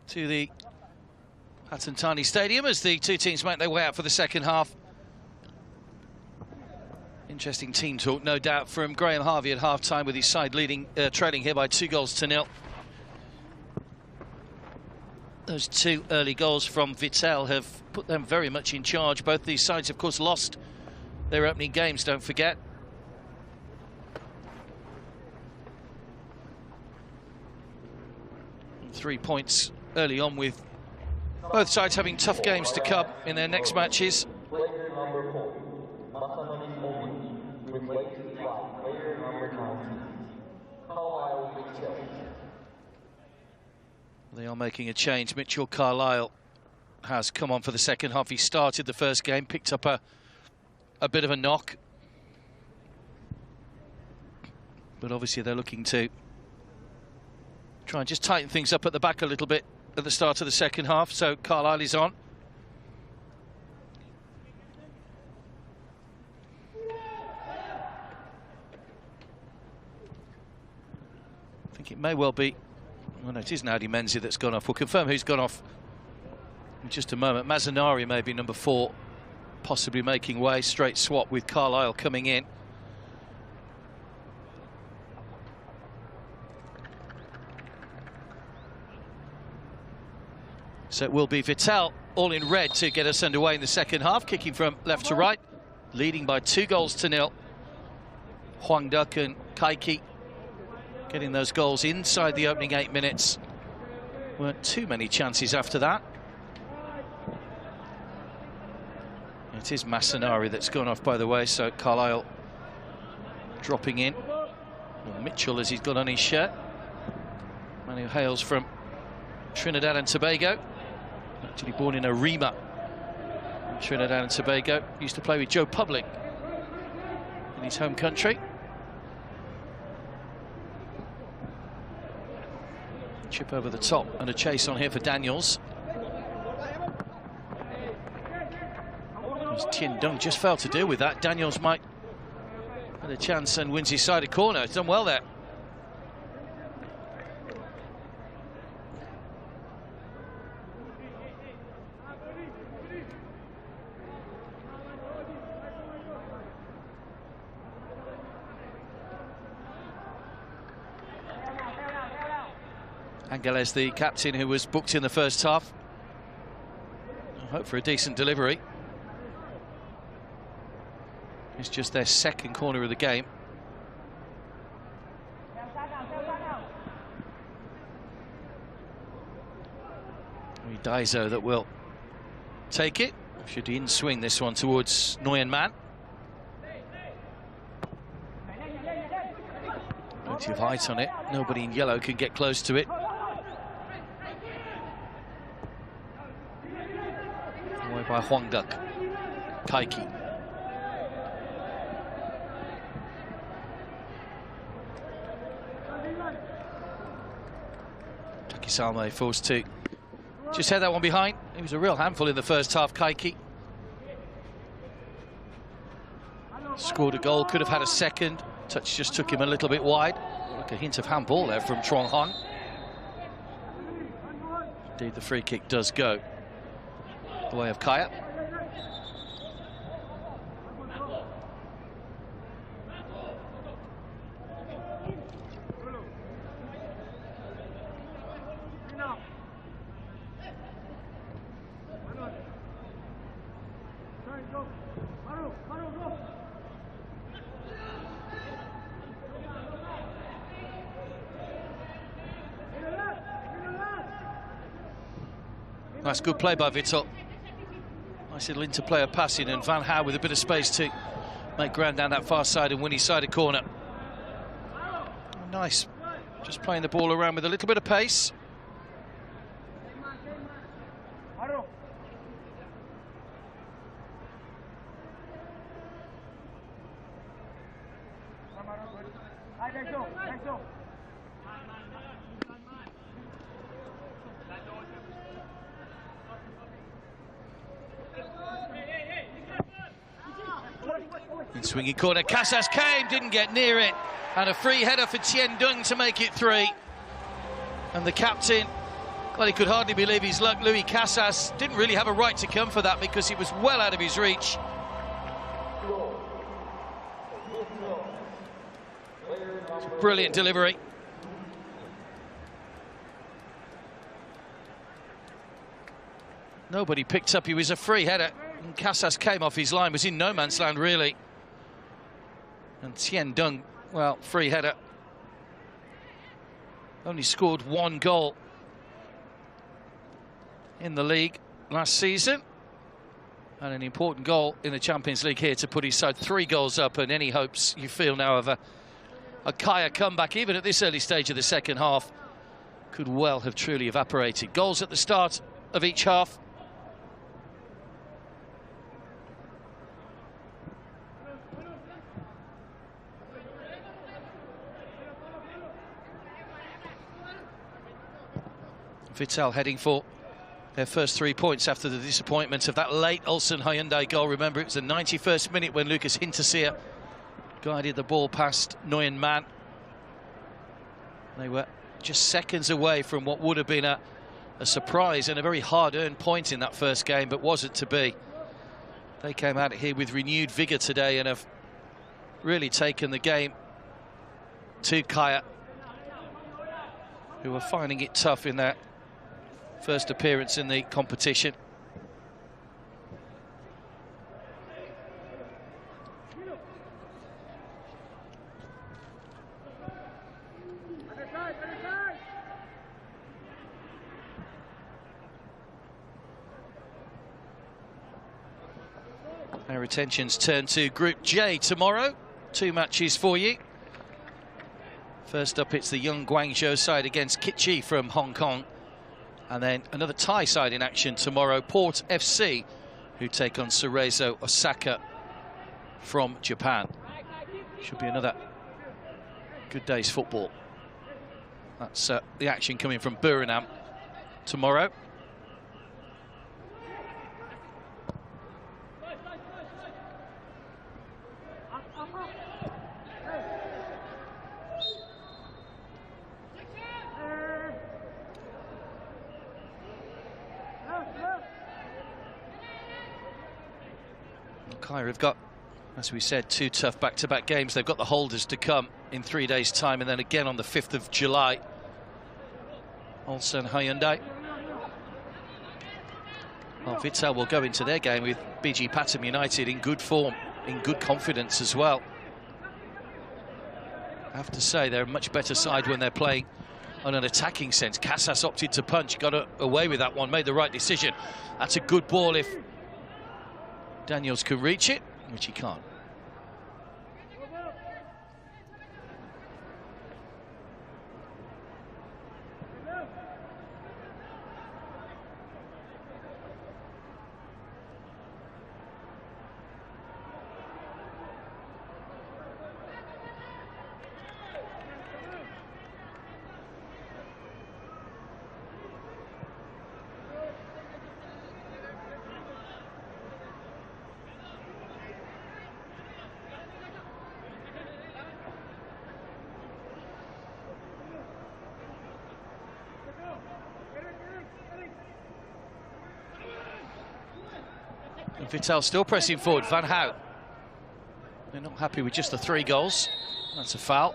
to the Pathum Thani Stadium as the two teams make their way out for the second half. Interesting team talk, no doubt, from Graham Harvey at half-time, with his side trailing here by 2-0. Those two early goals from Viettel have put them very much in charge. Both these sides, of course, lost their opening games, don't forget. And 3 points early on, with both sides having tough games to come in their next matches. They are making a change. Mitchell Carlisle has come on for the second half. He started the first game, picked up a bit of a knock. But obviously they're looking to try and just tighten things up at the back a little bit at the start of the second half. So Carlisle is on. I think it may well be... Well, no, it is Naudi Menzi that's gone off. We'll confirm who's gone off in just a moment. Mazzanari maybe number 4, possibly making way. Straight swap with Carlisle coming in. So it will be Viettel all in red to get us underway in the second half, kicking from left to right, leading by 2-0. Hwang Duc and Kaiki getting those goals inside the opening 8 minutes. Weren't too many chances after that. It is Masanari that's gone off, by the way, so Carlisle dropping in. Well, Mitchell, as he's got on his shirt. Man who hails from Trinidad and Tobago. Actually born in Arima, Trinidad and Tobago. Used to play with Joe Public in his home country. Chip over the top and a chase on here for Daniels. Tien Dung just failed to deal with that. Daniels might have a chance and wins his sided corner. It's done well there. Angeles, the captain who was booked in the first half. I hope for a decent delivery. It's just their second corner of the game. Daiso that will take it. Should in swing this one towards Nguyen Man. Plenty of height on it. Nobody in yellow can get close to it. Away by Hwang Duc. Kaiki. Takisalme forced to just had that one behind. He was a real handful in the first half, Kaiki. Scored a goal, could have had a second. Touch just took him a little bit wide. Like a hint of handball there from Trong Han. Indeed, the free kick does go the way of Kaya. Nice good play by Viettel. Nice little interplayer passing, and Van Hau with a bit of space to make ground down that far side and win his sided corner. Nice. Just playing the ball around with a little bit of pace. Swinging corner, Casas came, didn't get near it. And a free header for Tien Dung to make it 3. And the captain, well, he could hardly believe his luck. Louis Casas didn't really have a right to come for that because it was well out of his reach. Brilliant delivery. Nobody picked up. He was a free header. And Casas came off his line, was in no man's land, really. And Tien Dung, well, free header. Only scored 1 goal in the league last season. And an important goal in the Champions League here to put his side 3 goals up, and any hopes you feel now of a Kaya comeback, even at this early stage of the second half, could well have truly evaporated. Goals at the start of each half. Viettel heading for their first 3 points after the disappointment of that late Ulsan Hyundai goal. Remember, it was the 91st minute when Lucas Hinterseer guided the ball past Nguyen Man. They were just seconds away from what would have been a surprise and a very hard-earned point in that first game, but wasn't to be. They came out here with renewed vigour today and have really taken the game to Kaya, who are finding it tough in their first appearance in the competition. Our attentions turn to Group J tomorrow. 2 matches for you. First up, it's the young Guangzhou side against PHI from Hong Kong. And then another Thai side in action tomorrow, Port FC, who take on Cerezo Osaka from Japan. Should be another good day's football. That's the action coming from Buranam tomorrow. Kaya have got, as we said, 2 tough back-to-back games. They've got the holders to come in 3 days' time, and then again on the 5th of July. Ulsan Hyundai. Well, Viettel will go into their game with BG Pathum United in good form, in good confidence as well. I have to say, they're a much better side when they're playing on an attacking sense. Casas opted to punch, got away with that one, made the right decision. That's a good ball if Daniels can reach it, which he can't. Viettel still pressing forward. Van Hout. They're not happy with just the 3 goals. That's a foul.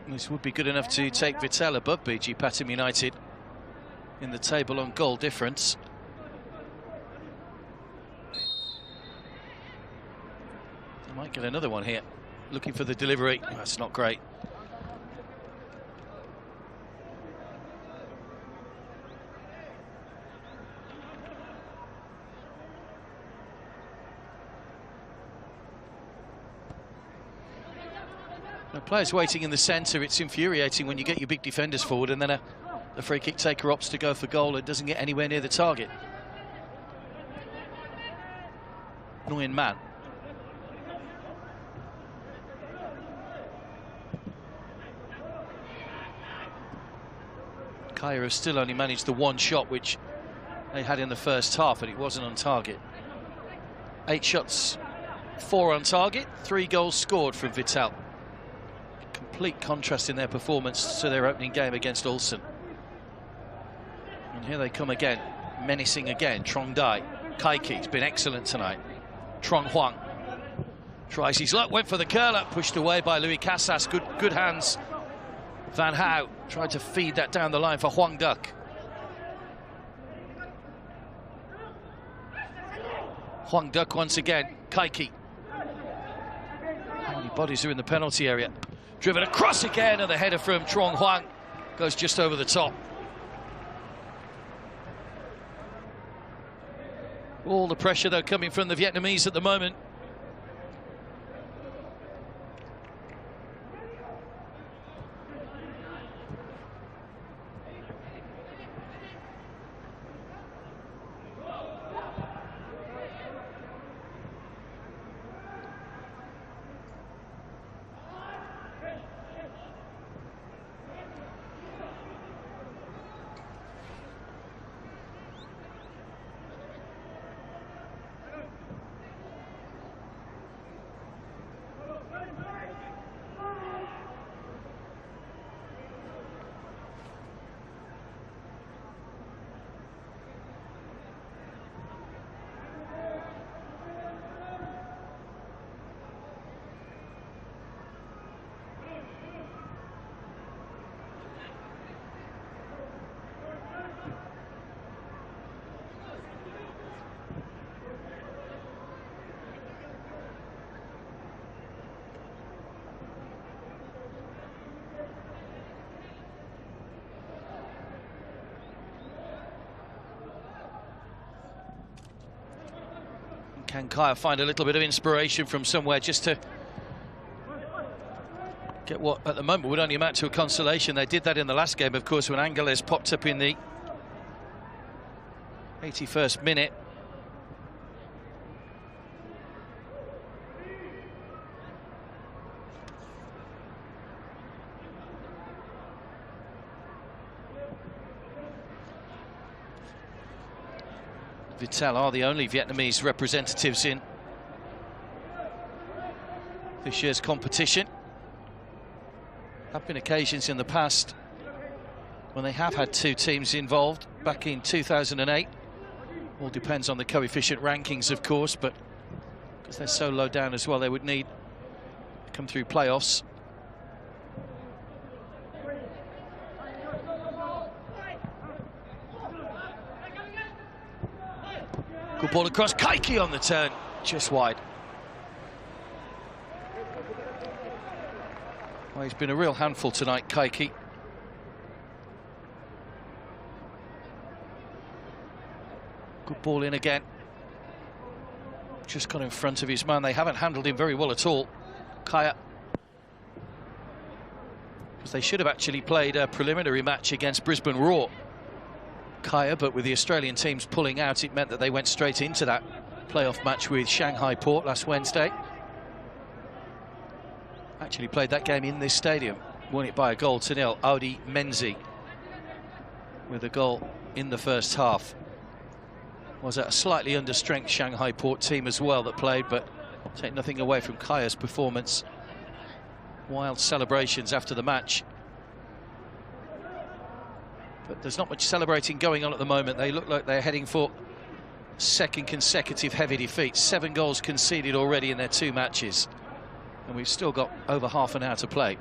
This would be good enough to take Viettel above BG Pathum United in the table on goal difference. They might get another one here. Looking for the delivery. That's not great. The players waiting in the centre, it's infuriating when you get your big defenders forward and then the free kick taker opts to go for goal and doesn't get anywhere near the target. Nguyen Man. Kaya have still only managed the one shot which they had in the first half, but it wasn't on target. 8 shots, 4 on target, 3 goals scored from Viettel. Complete contrast in their performance to their opening game against Ulsan. And here they come again, menacing again. Trong Dai. Kaiki's been excellent tonight. Trong Huang tries his luck, went for the curler, pushed away by Louis Casas. Good hands. Van Hau tried to feed that down the line for Huang Duc. Huang Duc once again. Kaiki. How many bodies are in the penalty area? Driven across again, and the header from Trong Huang goes just over the top. All the pressure, though, coming from the Vietnamese at the moment. Can Kaya find a little bit of inspiration from somewhere just to get what at the moment would only amount to a consolation? They did that in the last game, of course, when Angeles popped up in the 81st minute. Viettel are the only Vietnamese representatives in this year's competition. There have been occasions in the past when they have had 2 teams involved, back in 2008. All depends on the coefficient rankings, of course, but because they're so low down as well, they would need to come through playoffs. Good ball across, Kaiki on the turn, just wide. Well, he's been a real handful tonight, Kaiki. Good ball in again. Just got in front of his man. They haven't handled him very well at all, Kaya. Because they should have actually played a preliminary match against Brisbane Roar. Kaya, but with the Australian teams pulling out, it meant that they went straight into that playoff match with Shanghai Port last Wednesday. Actually played that game in this stadium, won it by a goal to nil. Audi Menzi with a goal in the first half. Was a slightly understrength Shanghai Port team as well that played, but take nothing away from Kaya's performance. Wild celebrations after the match. But there's not much celebrating going on at the moment. They look like they're heading for second consecutive heavy defeat. 7 goals conceded already in their 2 matches. And we've still got over half an hour to play.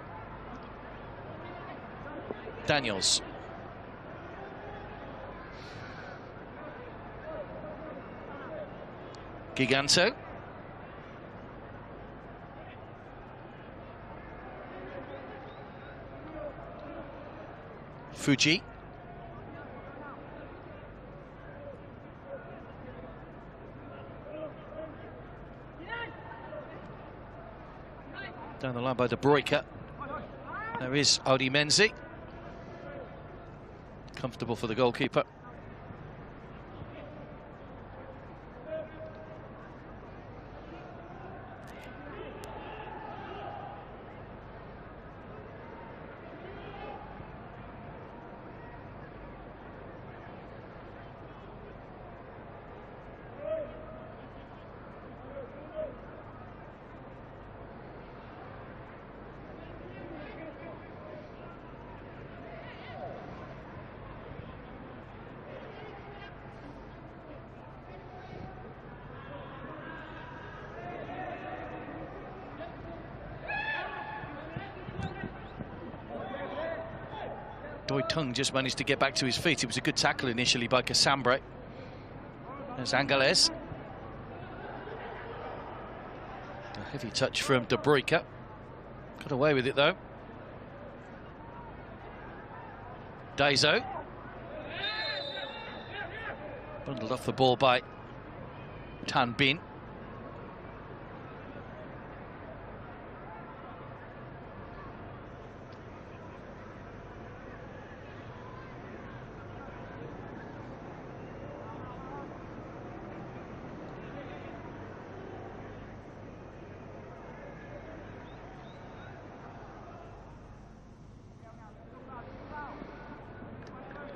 Daniels. Giganto. Fuji. Down the line by De Bruyker. There is Odi Menzi. Comfortable for the goalkeeper. Doi Tung just managed to get back to his feet. It was a good tackle initially by Casambre. There's Angales. A heavy touch from De Bruyke. Got away with it though. Daiso. Bundled off the ball by Tan Bin.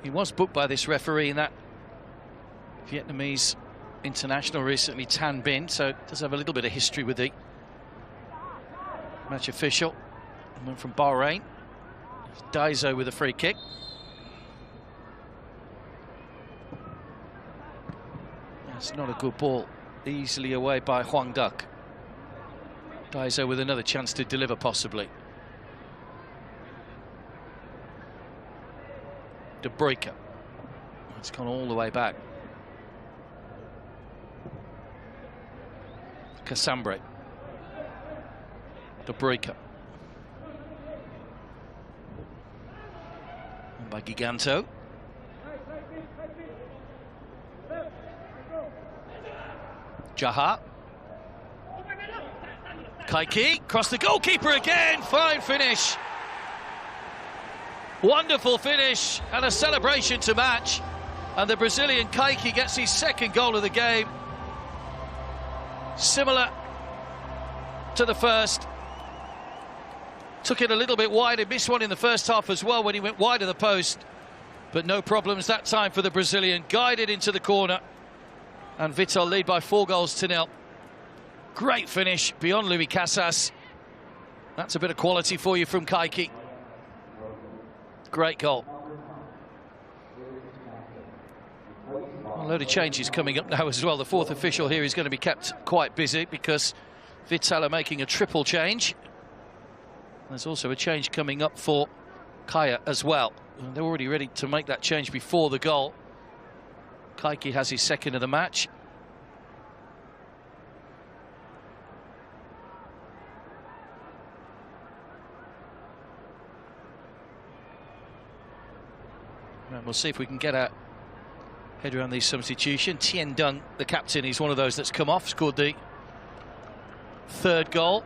He was booked by this referee in that Vietnamese international recently, Tan Bin, so does have a little bit of history with the match official. And went from Bahrain. Daiso with a free kick. That's not a good ball. Easily away by Huang Duc. Daiso with another chance to deliver possibly. De Bruyke. It's gone all the way back. Casambre. De Bruyke. And by Giganto. Jaha. Kaiki, cross the goalkeeper again, fine finish. Wonderful finish and a celebration to match. And the Brazilian Kaiki gets his second goal of the game. Similar to the first. Took it a little bit wide, he missed one in the first half as well when he went wide of the post. But no problems that time for the Brazilian. Guided into the corner. And Viettel lead by 4-0. Great finish beyond Louis Casas. That's a bit of quality for you from Kaiki. Great goal. A load of changes coming up now as well. The fourth official here is going to be kept quite busy because Viettel are making a triple change. There's also a change coming up for Kaya as well. They're already ready to make that change before the goal. Kaiki has his second of the match. And we'll see if we can get our head around the substitution. Tien Dung, the captain, he's one of those that's come off, scored the third goal.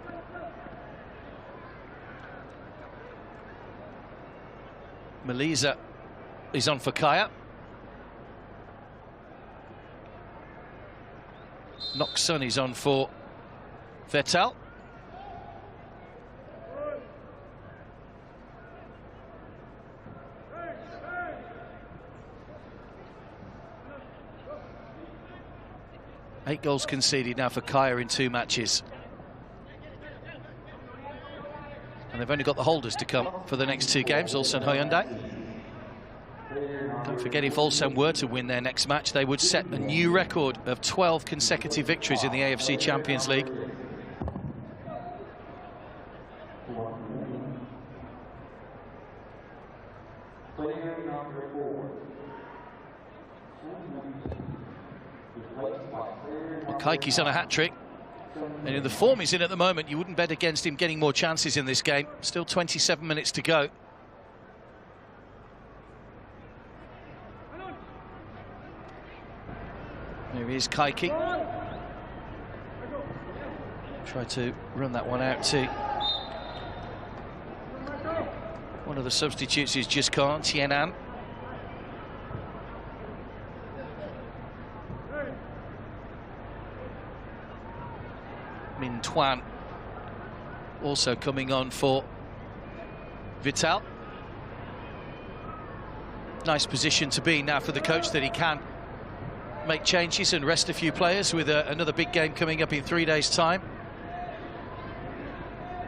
Melisa is on for Kaya. Noxon is on for Viettel. Eight goals conceded now for Kaya in 2 matches. And they've only got the holders to come for the next 2 games, Ulsan Hyundai. Don't forget, if Ulsan were to win their next match, they would set a new record of 12 consecutive victories in the AFC Champions League. Kaiki's on a hat-trick, and in the form he's in at the moment, you wouldn't bet against him getting more chances in this game. Still 27 minutes to go. There he is, Kaiki. Try to run that one out to One of the substitutes is just gone, Tienan. Min Tuan also coming on for Viettel. Nice position to be now for the coach, that he can make changes and rest a few players with another big game coming up in 3 days' time.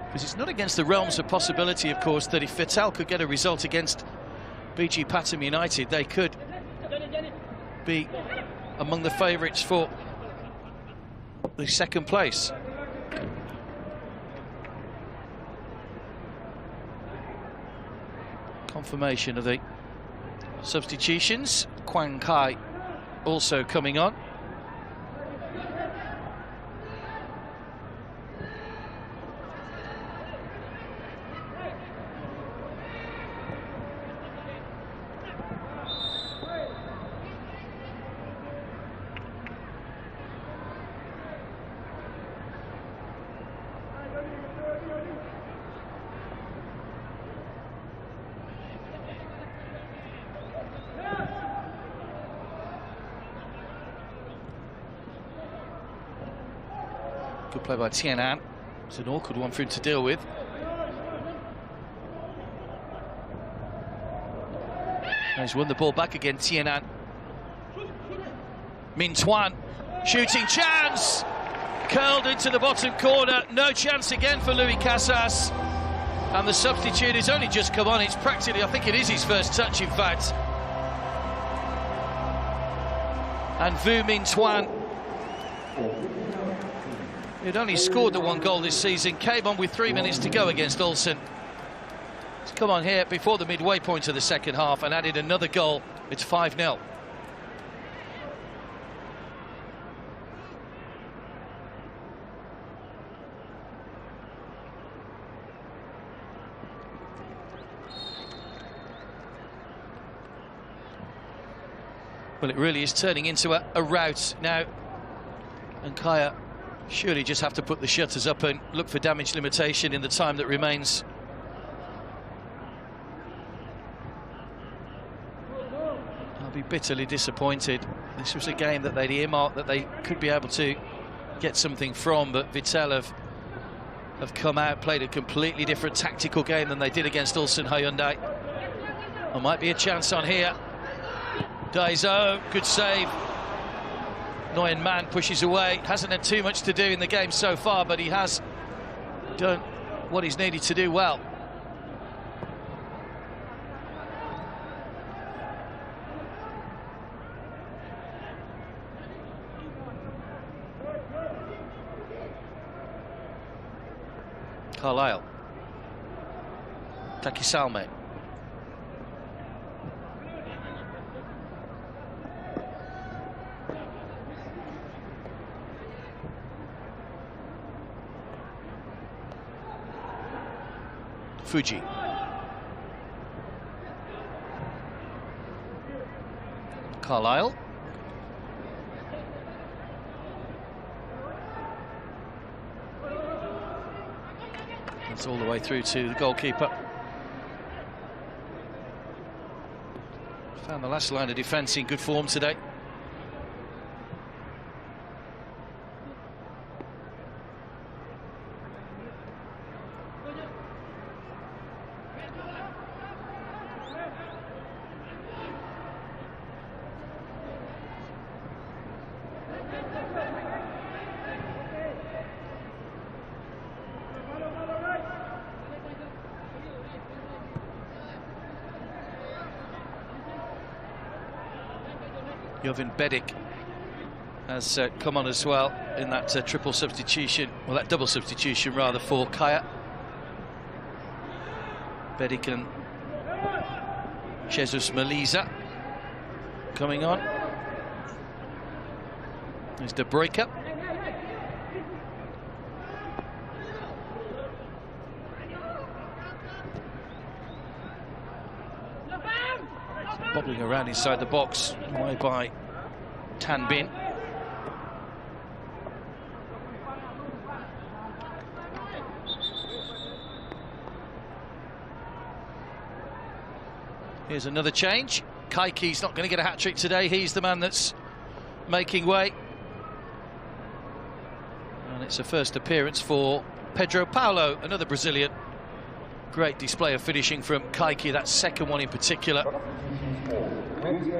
Because it's not against the realms of possibility, of course, that if Viettel could get a result against BG Pathum United, they could be among the favourites for the second place. Confirmation of the substitutions. Quang Kai also coming on. Good play by Tienan. It's an awkward one for him to deal with. He's won the ball back again, Tienan. Min Tuan, shooting chance! Curled into the bottom corner. No chance again for Louis Casas. And the substitute has only just come on. It's practically, I think it is his first touch, in fact. And Vu Min Tuan, who'd only scored the one goal this season, came on with 3 minutes to go against Ulsan. He's come on here before the midway point of the second half and added another goal. It's 5-0. Well, it really is turning into a rout now. And Kaya surely just have to put the shutters up and look for damage limitation in the time that remains. I'll be bitterly disappointed. This was a game that they'd earmarked that they could be able to get something from, but Viettel have come out, played a completely different tactical game than they did against Ulsan Hyundai. There might be a chance on here. Daiso, good save. Nguyen Man pushes away. Hasn't had too much to do in the game so far, but he has done what he's needed to do well. Carlisle. Takisalme. Fuji. Carlisle. That's all the way through to the goalkeeper. Found the last line of defence in good form today. Jovin Bedik has come on as well in that triple substitution, well, that double substitution rather, for Kaya. Bedik and Jesus Maliza coming on. There's the breakup. Bobbling around inside the box, away by Tan Bin. Here's another change. Kaiki's not going to get a hat-trick today. He's the man that's making way. And it's a first appearance for Pedro Paulo, another Brazilian. Great display of finishing from Kaiki, that second one in particular.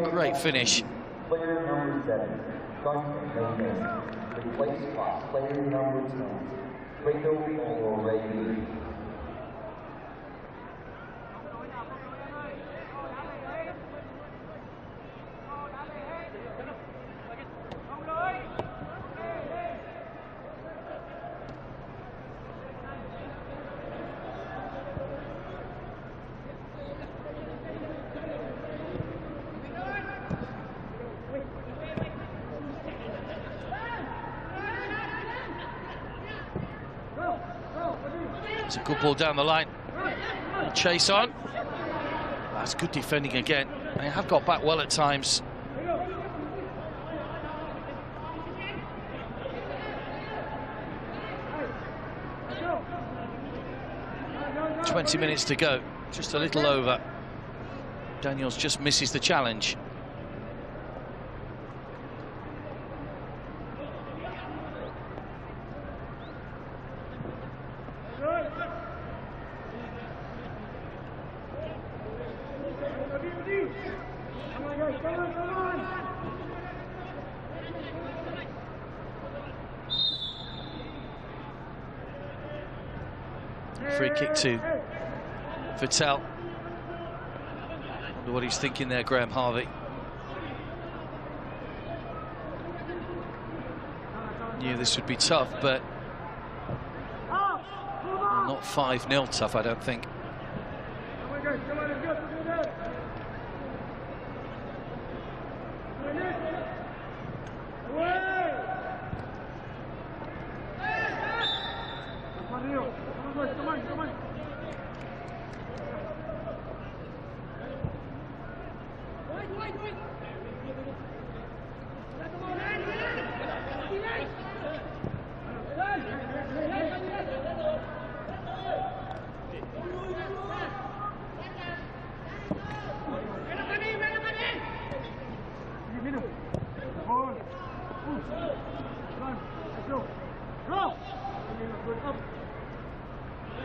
Great finish. Player number 7, replaced by player number 10, VIE. It's a good ball down the line. Chase on. That's good defending again. They have got back well at times. "20 minutes to go, just a little over." Daniels just misses the challenge. Free kick to Viettel. Wonder what he's thinking there, Graham Harvey. Knew this would be tough, but not 5-0 tough, I don't think.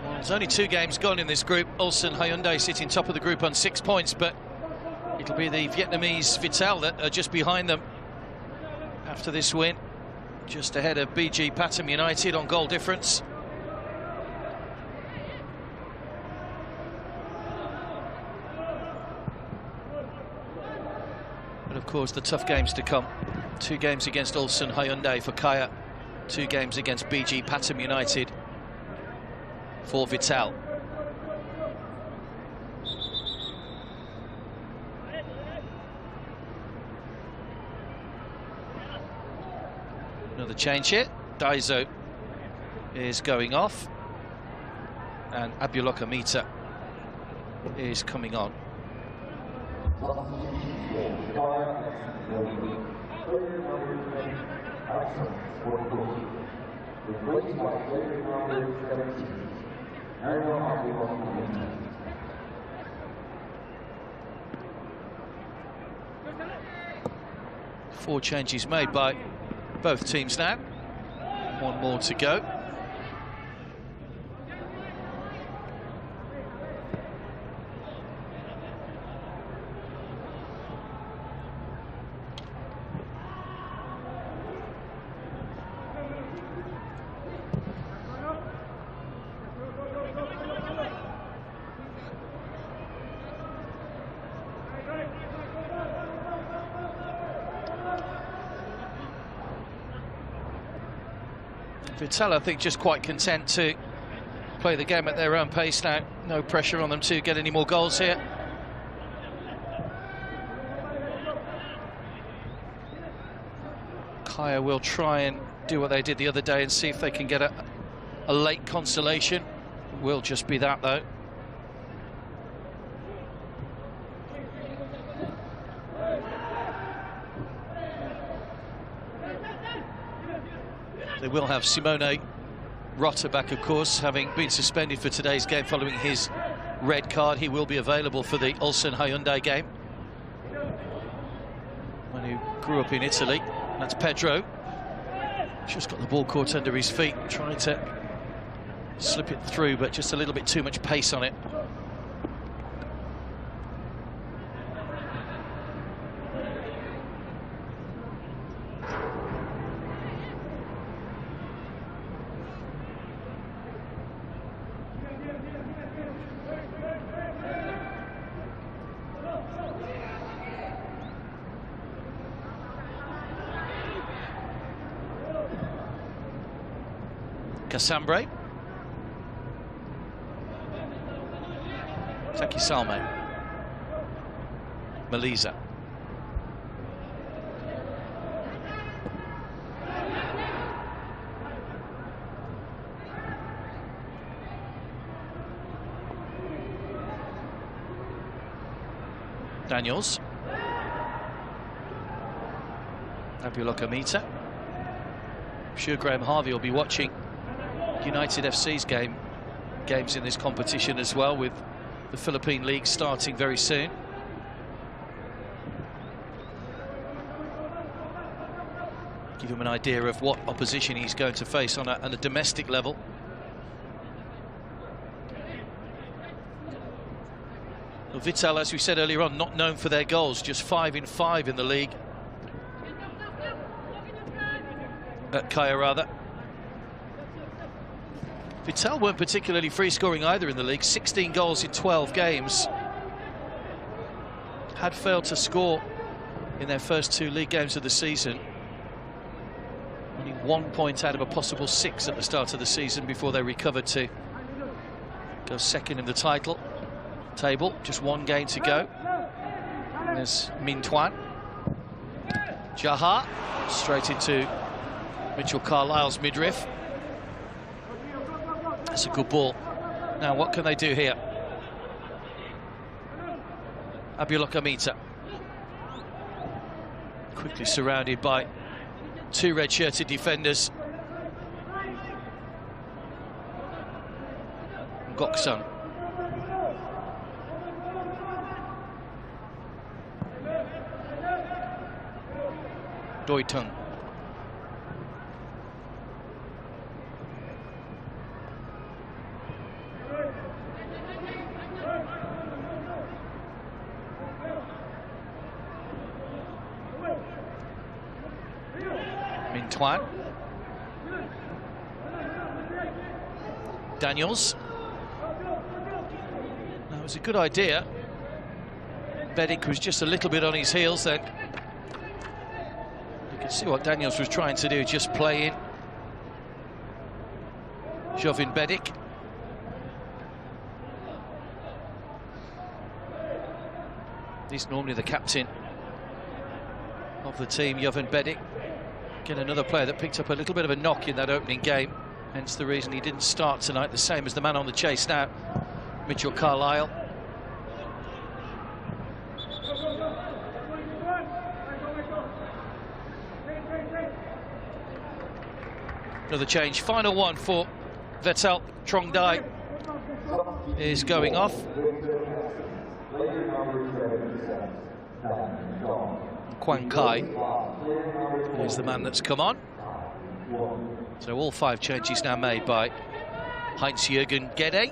Well, there's only 2 games gone in this group. Ulsan Hyundai sitting top of the group on 6 points, but it'll be the Vietnamese Viettel that are just behind them after this win, just ahead of BG Pathum United on goal difference. But of course the tough games to come. 2 games against Ulsan Hyundai for Kaya, 2 games against BG Pathum United for Viettel. Another change here. Daiso is going off and Abulok Amita is coming on. Four changes made by both teams now. 1 more to go. Viettel, I think, just quite content to play the game at their own pace now. No pressure on them to get any more goals here. Kaya will try and do what they did the other day and see if they can get a late consolation. It will just be that, though. They will have Simone Rotta back, of course, having been suspended for today's game following his red card. He will be available for the Ulsan Hyundai game. One who grew up in Italy. That's Pedro. Just got the ball caught under his feet, trying to slip it through, but just a little bit too much pace on it. Casambre. Taki Salme. Maliza. Daniels. Abiola Kamita. I'm sure Graham Harvey will be watching United FC's games in this competition as well, with the Philippine League starting very soon. Give him an idea of what opposition he's going to face on a domestic level. Well, Viettel, as we said earlier on, not known for their goals, just 5 in 5 in the league. At Kaya, rather. Viettel weren't particularly free-scoring either in the league. 16 goals in 12 games. Had failed to score in their first 2 league games of the season. Only 1 point out of a possible 6 at the start of the season before they recovered to go second in the title table. Just 1 game to go. And there's Minh Thuan. Jaha straight into Mitchell Carlisle's midriff. That's a good ball. Now, what can they do here? Abiola Kamita. Quickly surrounded by 2 red-shirted defenders. Goksun. Doitung. Minh Thuan. Daniels. That was a good idea. Bedic was just a little bit on his heels then. You can see what Daniels was trying to do, just play in Jovan Bedic. He's normally the captain of the team, Jovan Bedic. Again, another player that picked up a little bit of a knock in that opening game, hence the reason he didn't start tonight, the same as the man on the chase now, Mitchell Carlisle. Another change, final one for Viettel. Trong Dai is going off. Quang Kai is the man that's come on. So all 5 changes now made by Heinz-Jürgen Gede.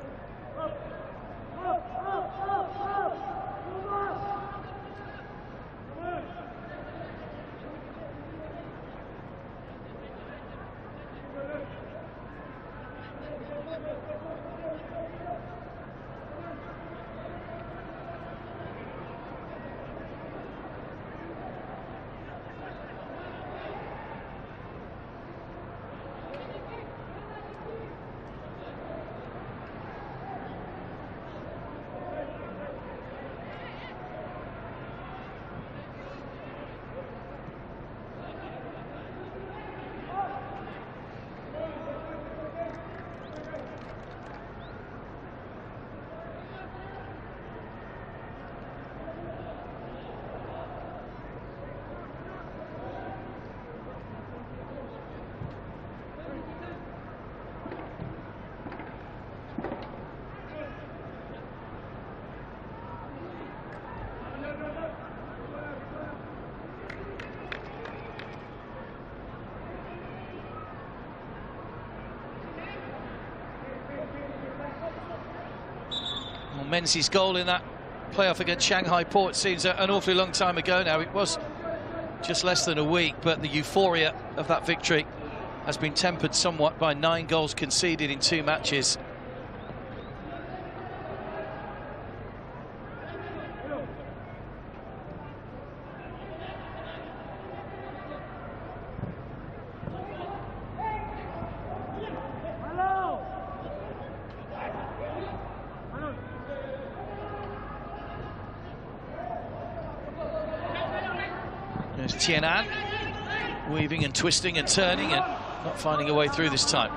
Well, Menzies' goal in that playoff against Shanghai Port seems an awfully long time ago now. It was just less than a week, but the euphoria of that victory has been tempered somewhat by 9 goals conceded in 2 matches. There's Tienan, weaving and twisting and turning and not finding a way through this time.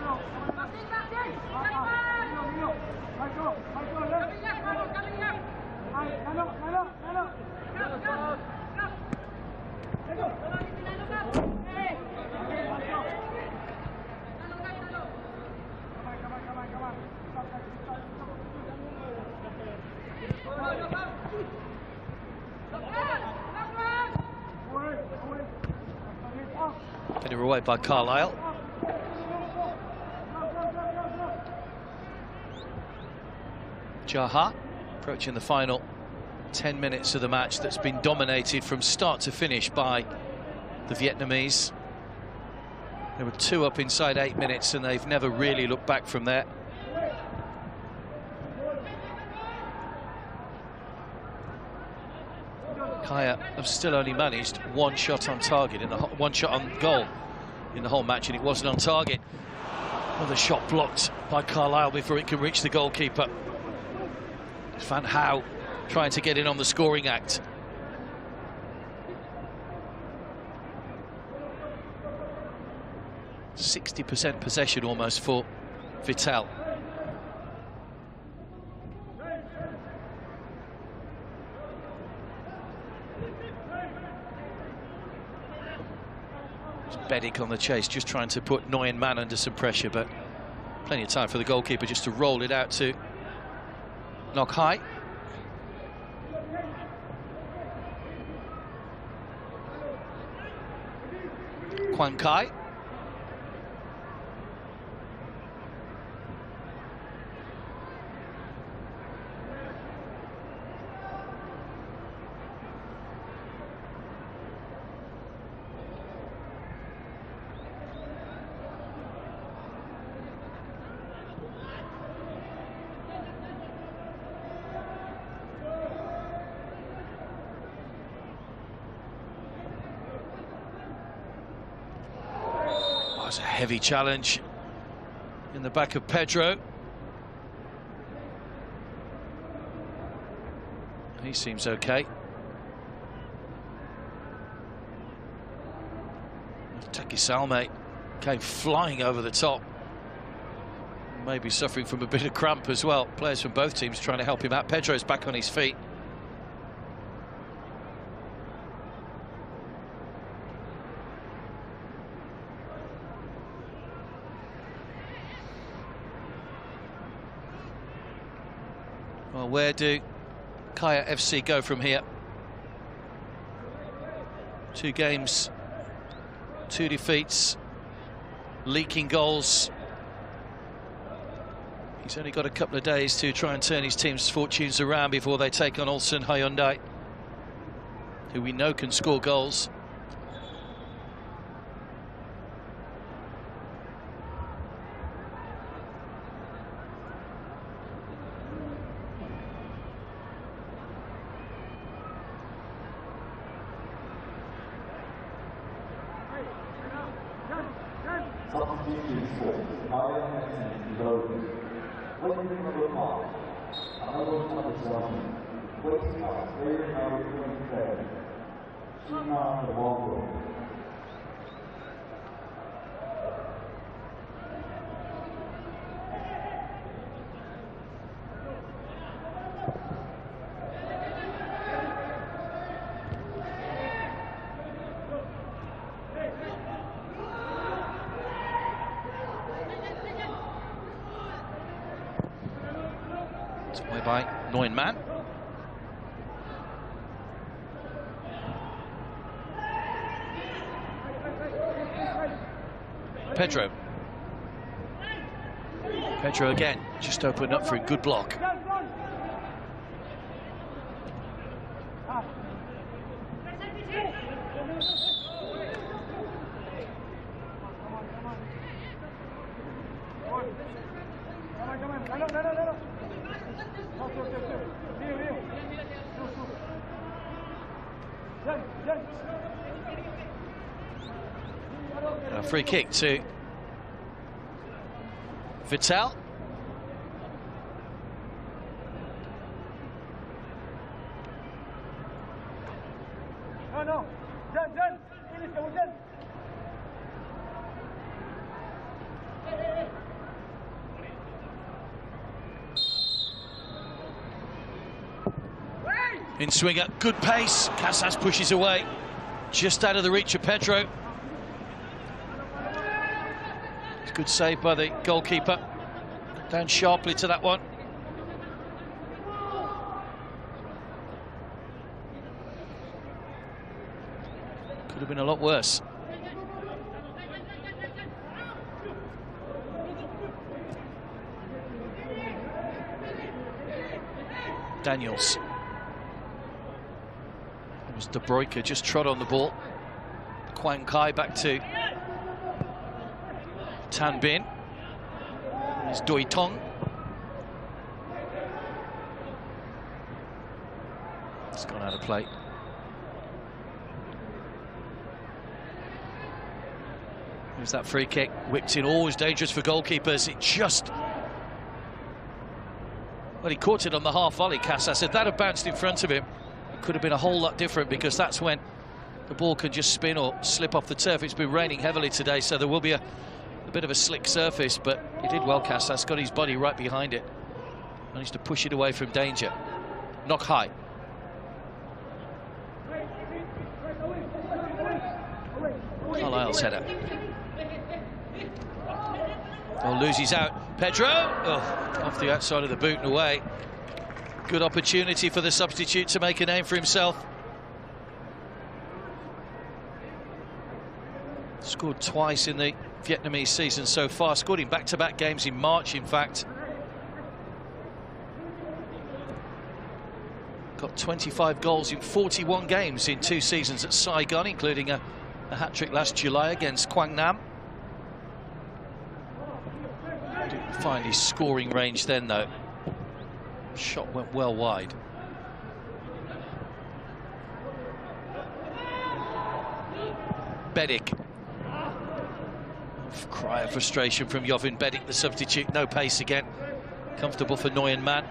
Headed away by Carlisle. Jaha approaching the final 10 minutes of the match that's been dominated from start to finish by the Vietnamese. They were 2 up inside 8 minutes and they've never really looked back from there. Kaya have still only managed 1 shot on target, in the 1 shot on goal in the whole match, and it wasn't on target. Another shot blocked by Carlisle before it can reach the goalkeeper. Van Hau trying to get in on the scoring act. %60 possession almost for Viettel. Bedic on the chase, just trying to put Nguyen Man under some pressure, but plenty of time for the goalkeeper just to roll it out to Nok Hai. Quang Kai. A heavy challenge in the back of Pedro. He seems okay. Taki Salme came flying over the top. Maybe suffering from a bit of cramp as well. Players from both teams trying to help him out. Pedro's back on his feet. Well, where do Kaya FC go from here? 2 games, 2 defeats, leaking goals. He's only got a couple of days to try and turn his team's fortunes around before they take on Ulsan Hyundai, who we know can score goals. Substitution for FC-Iloilo. Waiting number 5, another number 7. Waiting out, player number 27. Shina Wongo. Away by Nguyen Man. Pedro. Pedro again, just opened up for a good block. A free kick to Viettel. In swinger, good pace. Casas pushes away, just out of the reach of Pedro. It's a good save by the goalkeeper. Down sharply to that one. Could have been a lot worse. Daniels. It was De Bruyne just trod on the ball. Quang Kai back to Tan Bin. It's Doi Tong. It's gone out of play. There's that free kick, whipped in, always dangerous for goalkeepers. It just... Well, he caught it on the half volley, Casas. If that had bounced in front of him, it could have been a whole lot different, because that's when the ball can just spin or slip off the turf. It's been raining heavily today, so there will be a bit of a slick surface, but he did well, Casas. Got his body right behind it. Managed to push it away from danger. Knock high. Carlisle's header. Oh, loses out. Pedro! Oh, off the outside of the boot and away. Good opportunity for the substitute to make a name for himself. Scored twice in the Vietnamese season so far. Scored in back-to-back games in March, in fact. Got 25 goals in 41 games in 2 seasons at Saigon, including a hat-trick last July against Quang Nam. Didn't find his scoring range then, though. Shot went well wide. Bedic. Cry of frustration from Jovin Bedic, the substitute. No pace again. Comfortable for Nguyen Man.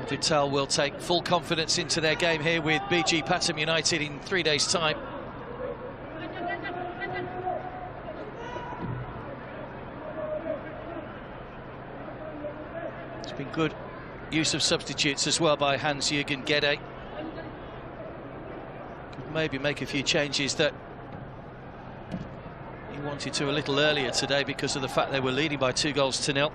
Viettel will take full confidence into their game here with BG Pathum United in 3 days' time. It's been good use of substitutes as well by Hans-Jürgen Gede. Could maybe make a few changes that he wanted to a little earlier today because of the fact they were leading by 2-0.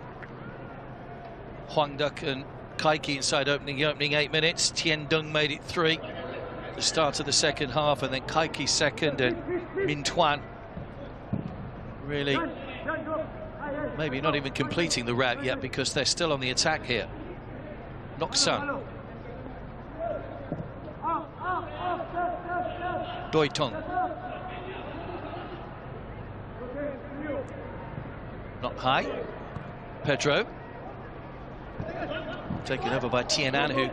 Huang Duc and Kaiki inside the opening 8 minutes. Tien Dung made it 3 at the start of the second half, and then Kaiki second, and Minh Tuan really maybe not even completing the route yet because they're still on the attack here. Nok Sun. Doi Tong. Not high. Pedro. Taken over by Tien An, who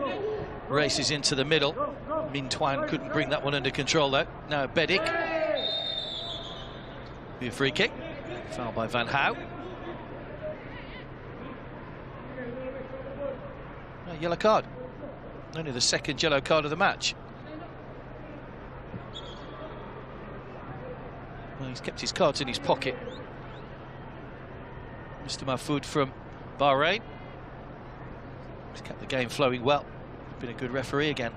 races into the middle. Minh Tuan couldn't bring that one under control, though. Now Bedic. Be a free kick. Foul by Van Hau. No, yellow card. Only the second yellow card of the match. Well, he's kept his cards in his pocket. Mr. Mahfoud from Bahrain. He's kept the game flowing well. Been a good referee again.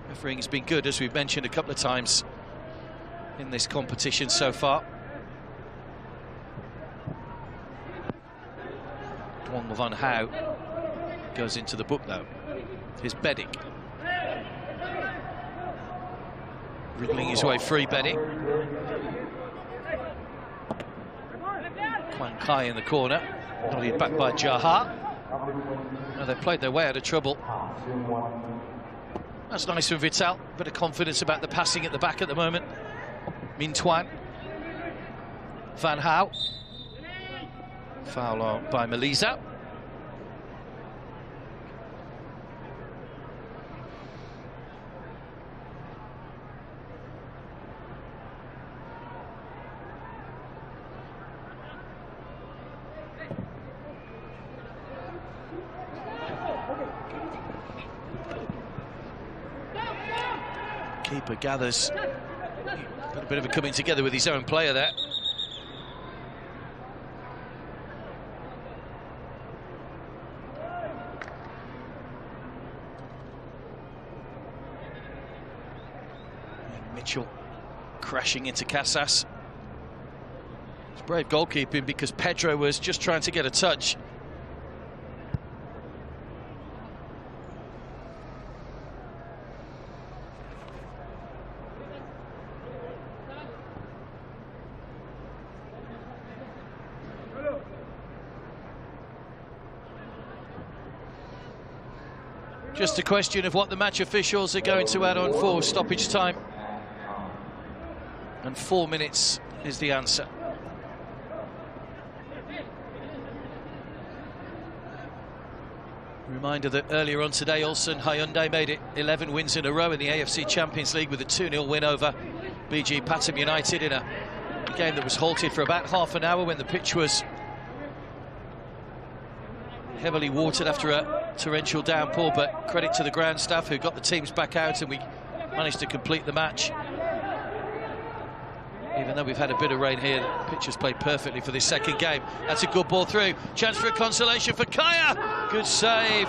Refereeing has been good, as we've mentioned a couple of times in this competition so far. Duong Van Hau goes into the book, though. Here's Bedic. Wriggling his way free, Bedic. Quang Kai in the corner. Nodded back by Jaha. Now they've played their way out of trouble. That's nice from Viettel. Bit of confidence about the passing at the back at the moment. Minh Tuan. Van Hao. Foul on by Melisa. Keeper gathers. Got a bit of a coming together with his own player there. And Mitchell crashing into Casas. It's brave goalkeeping because Pedro was just trying to get a touch. Just a question of what the match officials are going to add on for stoppage time. And 4 minutes is the answer. Reminder that earlier on today, Ulsan Hyundai made it 11 wins in a row in the AFC Champions League with a 2-0 win over BG Pathum United in a game that was halted for about half an hour when the pitch was heavily watered after a torrential downpour, but credit to the ground staff who got the teams back out and we managed to complete the match. Even though we've had a bit of rain here, the pitch has played perfectly for this second game. That's a good ball through. Chance for a consolation for Kaya. Good save.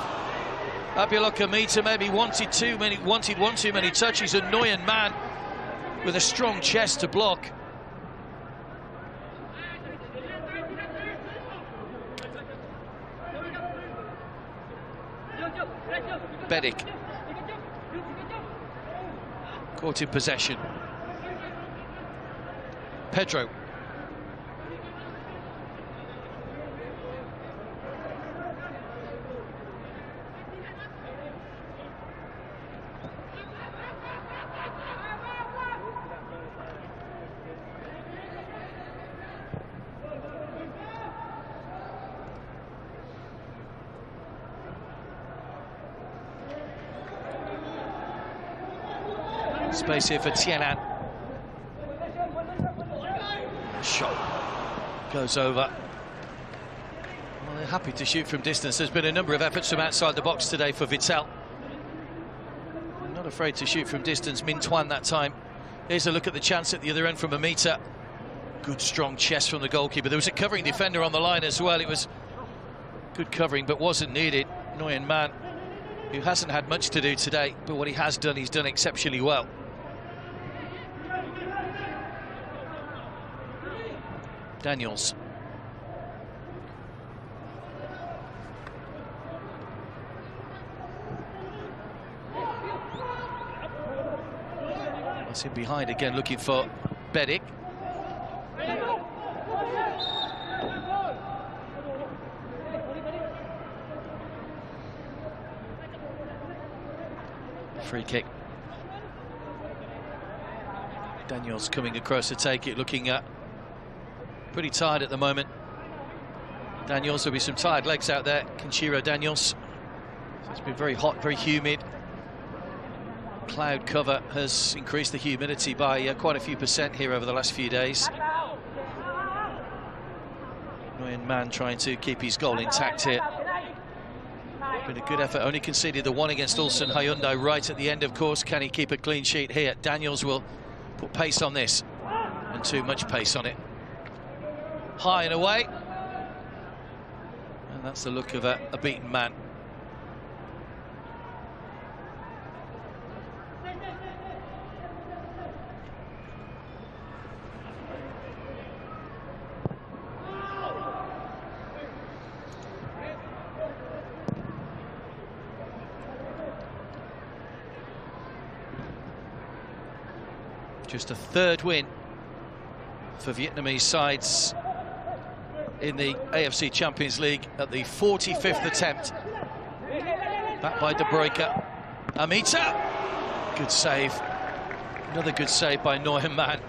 Abiloka Mita maybe wanted one too many touches. A Nguyen man with a strong chest to block. Bedic caught in possession. Pedro. Space here for Tienan. Shot goes over. Well, they're happy to shoot from distance. There's been a number of efforts from outside the box today for Viettel. Not afraid to shoot from distance. Minh Tuan that time. Here's a look at the chance at the other end from Amita. Good strong chest from the goalkeeper. There was a covering defender on the line as well. It was good covering but wasn't needed. Nguyen Man, who hasn't had much to do today, but what he has done, he's done exceptionally well. Daniels. That's him behind again, looking for Bedic. Free kick. Daniels coming across to take it, looking at pretty tired at the moment. Daniels, there'll be some tired legs out there. Kenshiro Daniels. So it's been very hot, very humid. Cloud cover has increased the humidity by quite a few percent here over the last few days. Nguyen Man trying to keep his goal intact here. Been a good effort, only conceded the one against Ulsan Hyundai right at the end, of course. Can he keep a clean sheet here? Daniels will put pace on this, and too much pace on it. High and away, and that's the look of a beaten man. Just a third win for Vietnamese sides in the AFC Champions League at the 45th attempt. Back by De Bruyke. Amita. good save. Another good save by Neumann.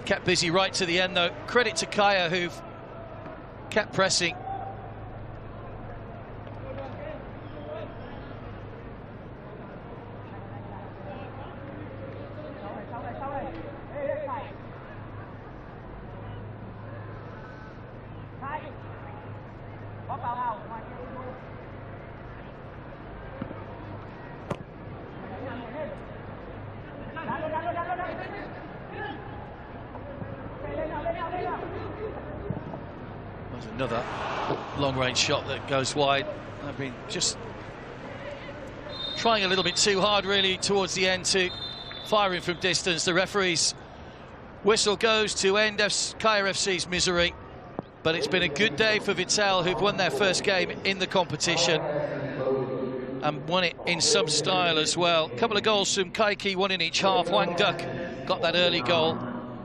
Kept busy right to the end, though. Credit to Kaya, who've kept pressing. There's another long-range shot that goes wide. I've been just trying a little bit too hard, really, towards the end to firing from distance. The referee's whistle goes to end Kaya FC's misery. But it's been a good day for Viettel, who've won their first game in the competition and won it in some style as well. A couple of goals from Kai Ki, one in each half. Wang Duck got that early goal.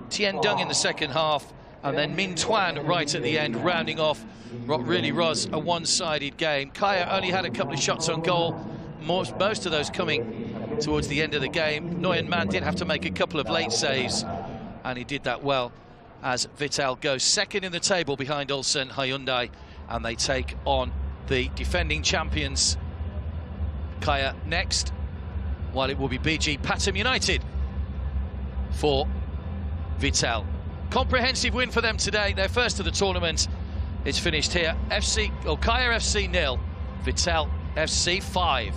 Tien Dung in the second half. And then Min Tuan right at the end, rounding off what really was a one-sided game. Kaya only had a couple of shots on goal, most of those coming towards the end of the game. Nguyen Man did have to make a couple of late saves, and he did that well, as Viettel goes second in the table behind Ulsan Hyundai, and they take on the defending champions Kaya next, while it will be BG Pathum United for Viettel. Comprehensive win for them today, their first of the tournament. It's finished here. Kaya FC 0, Viettel FC 5.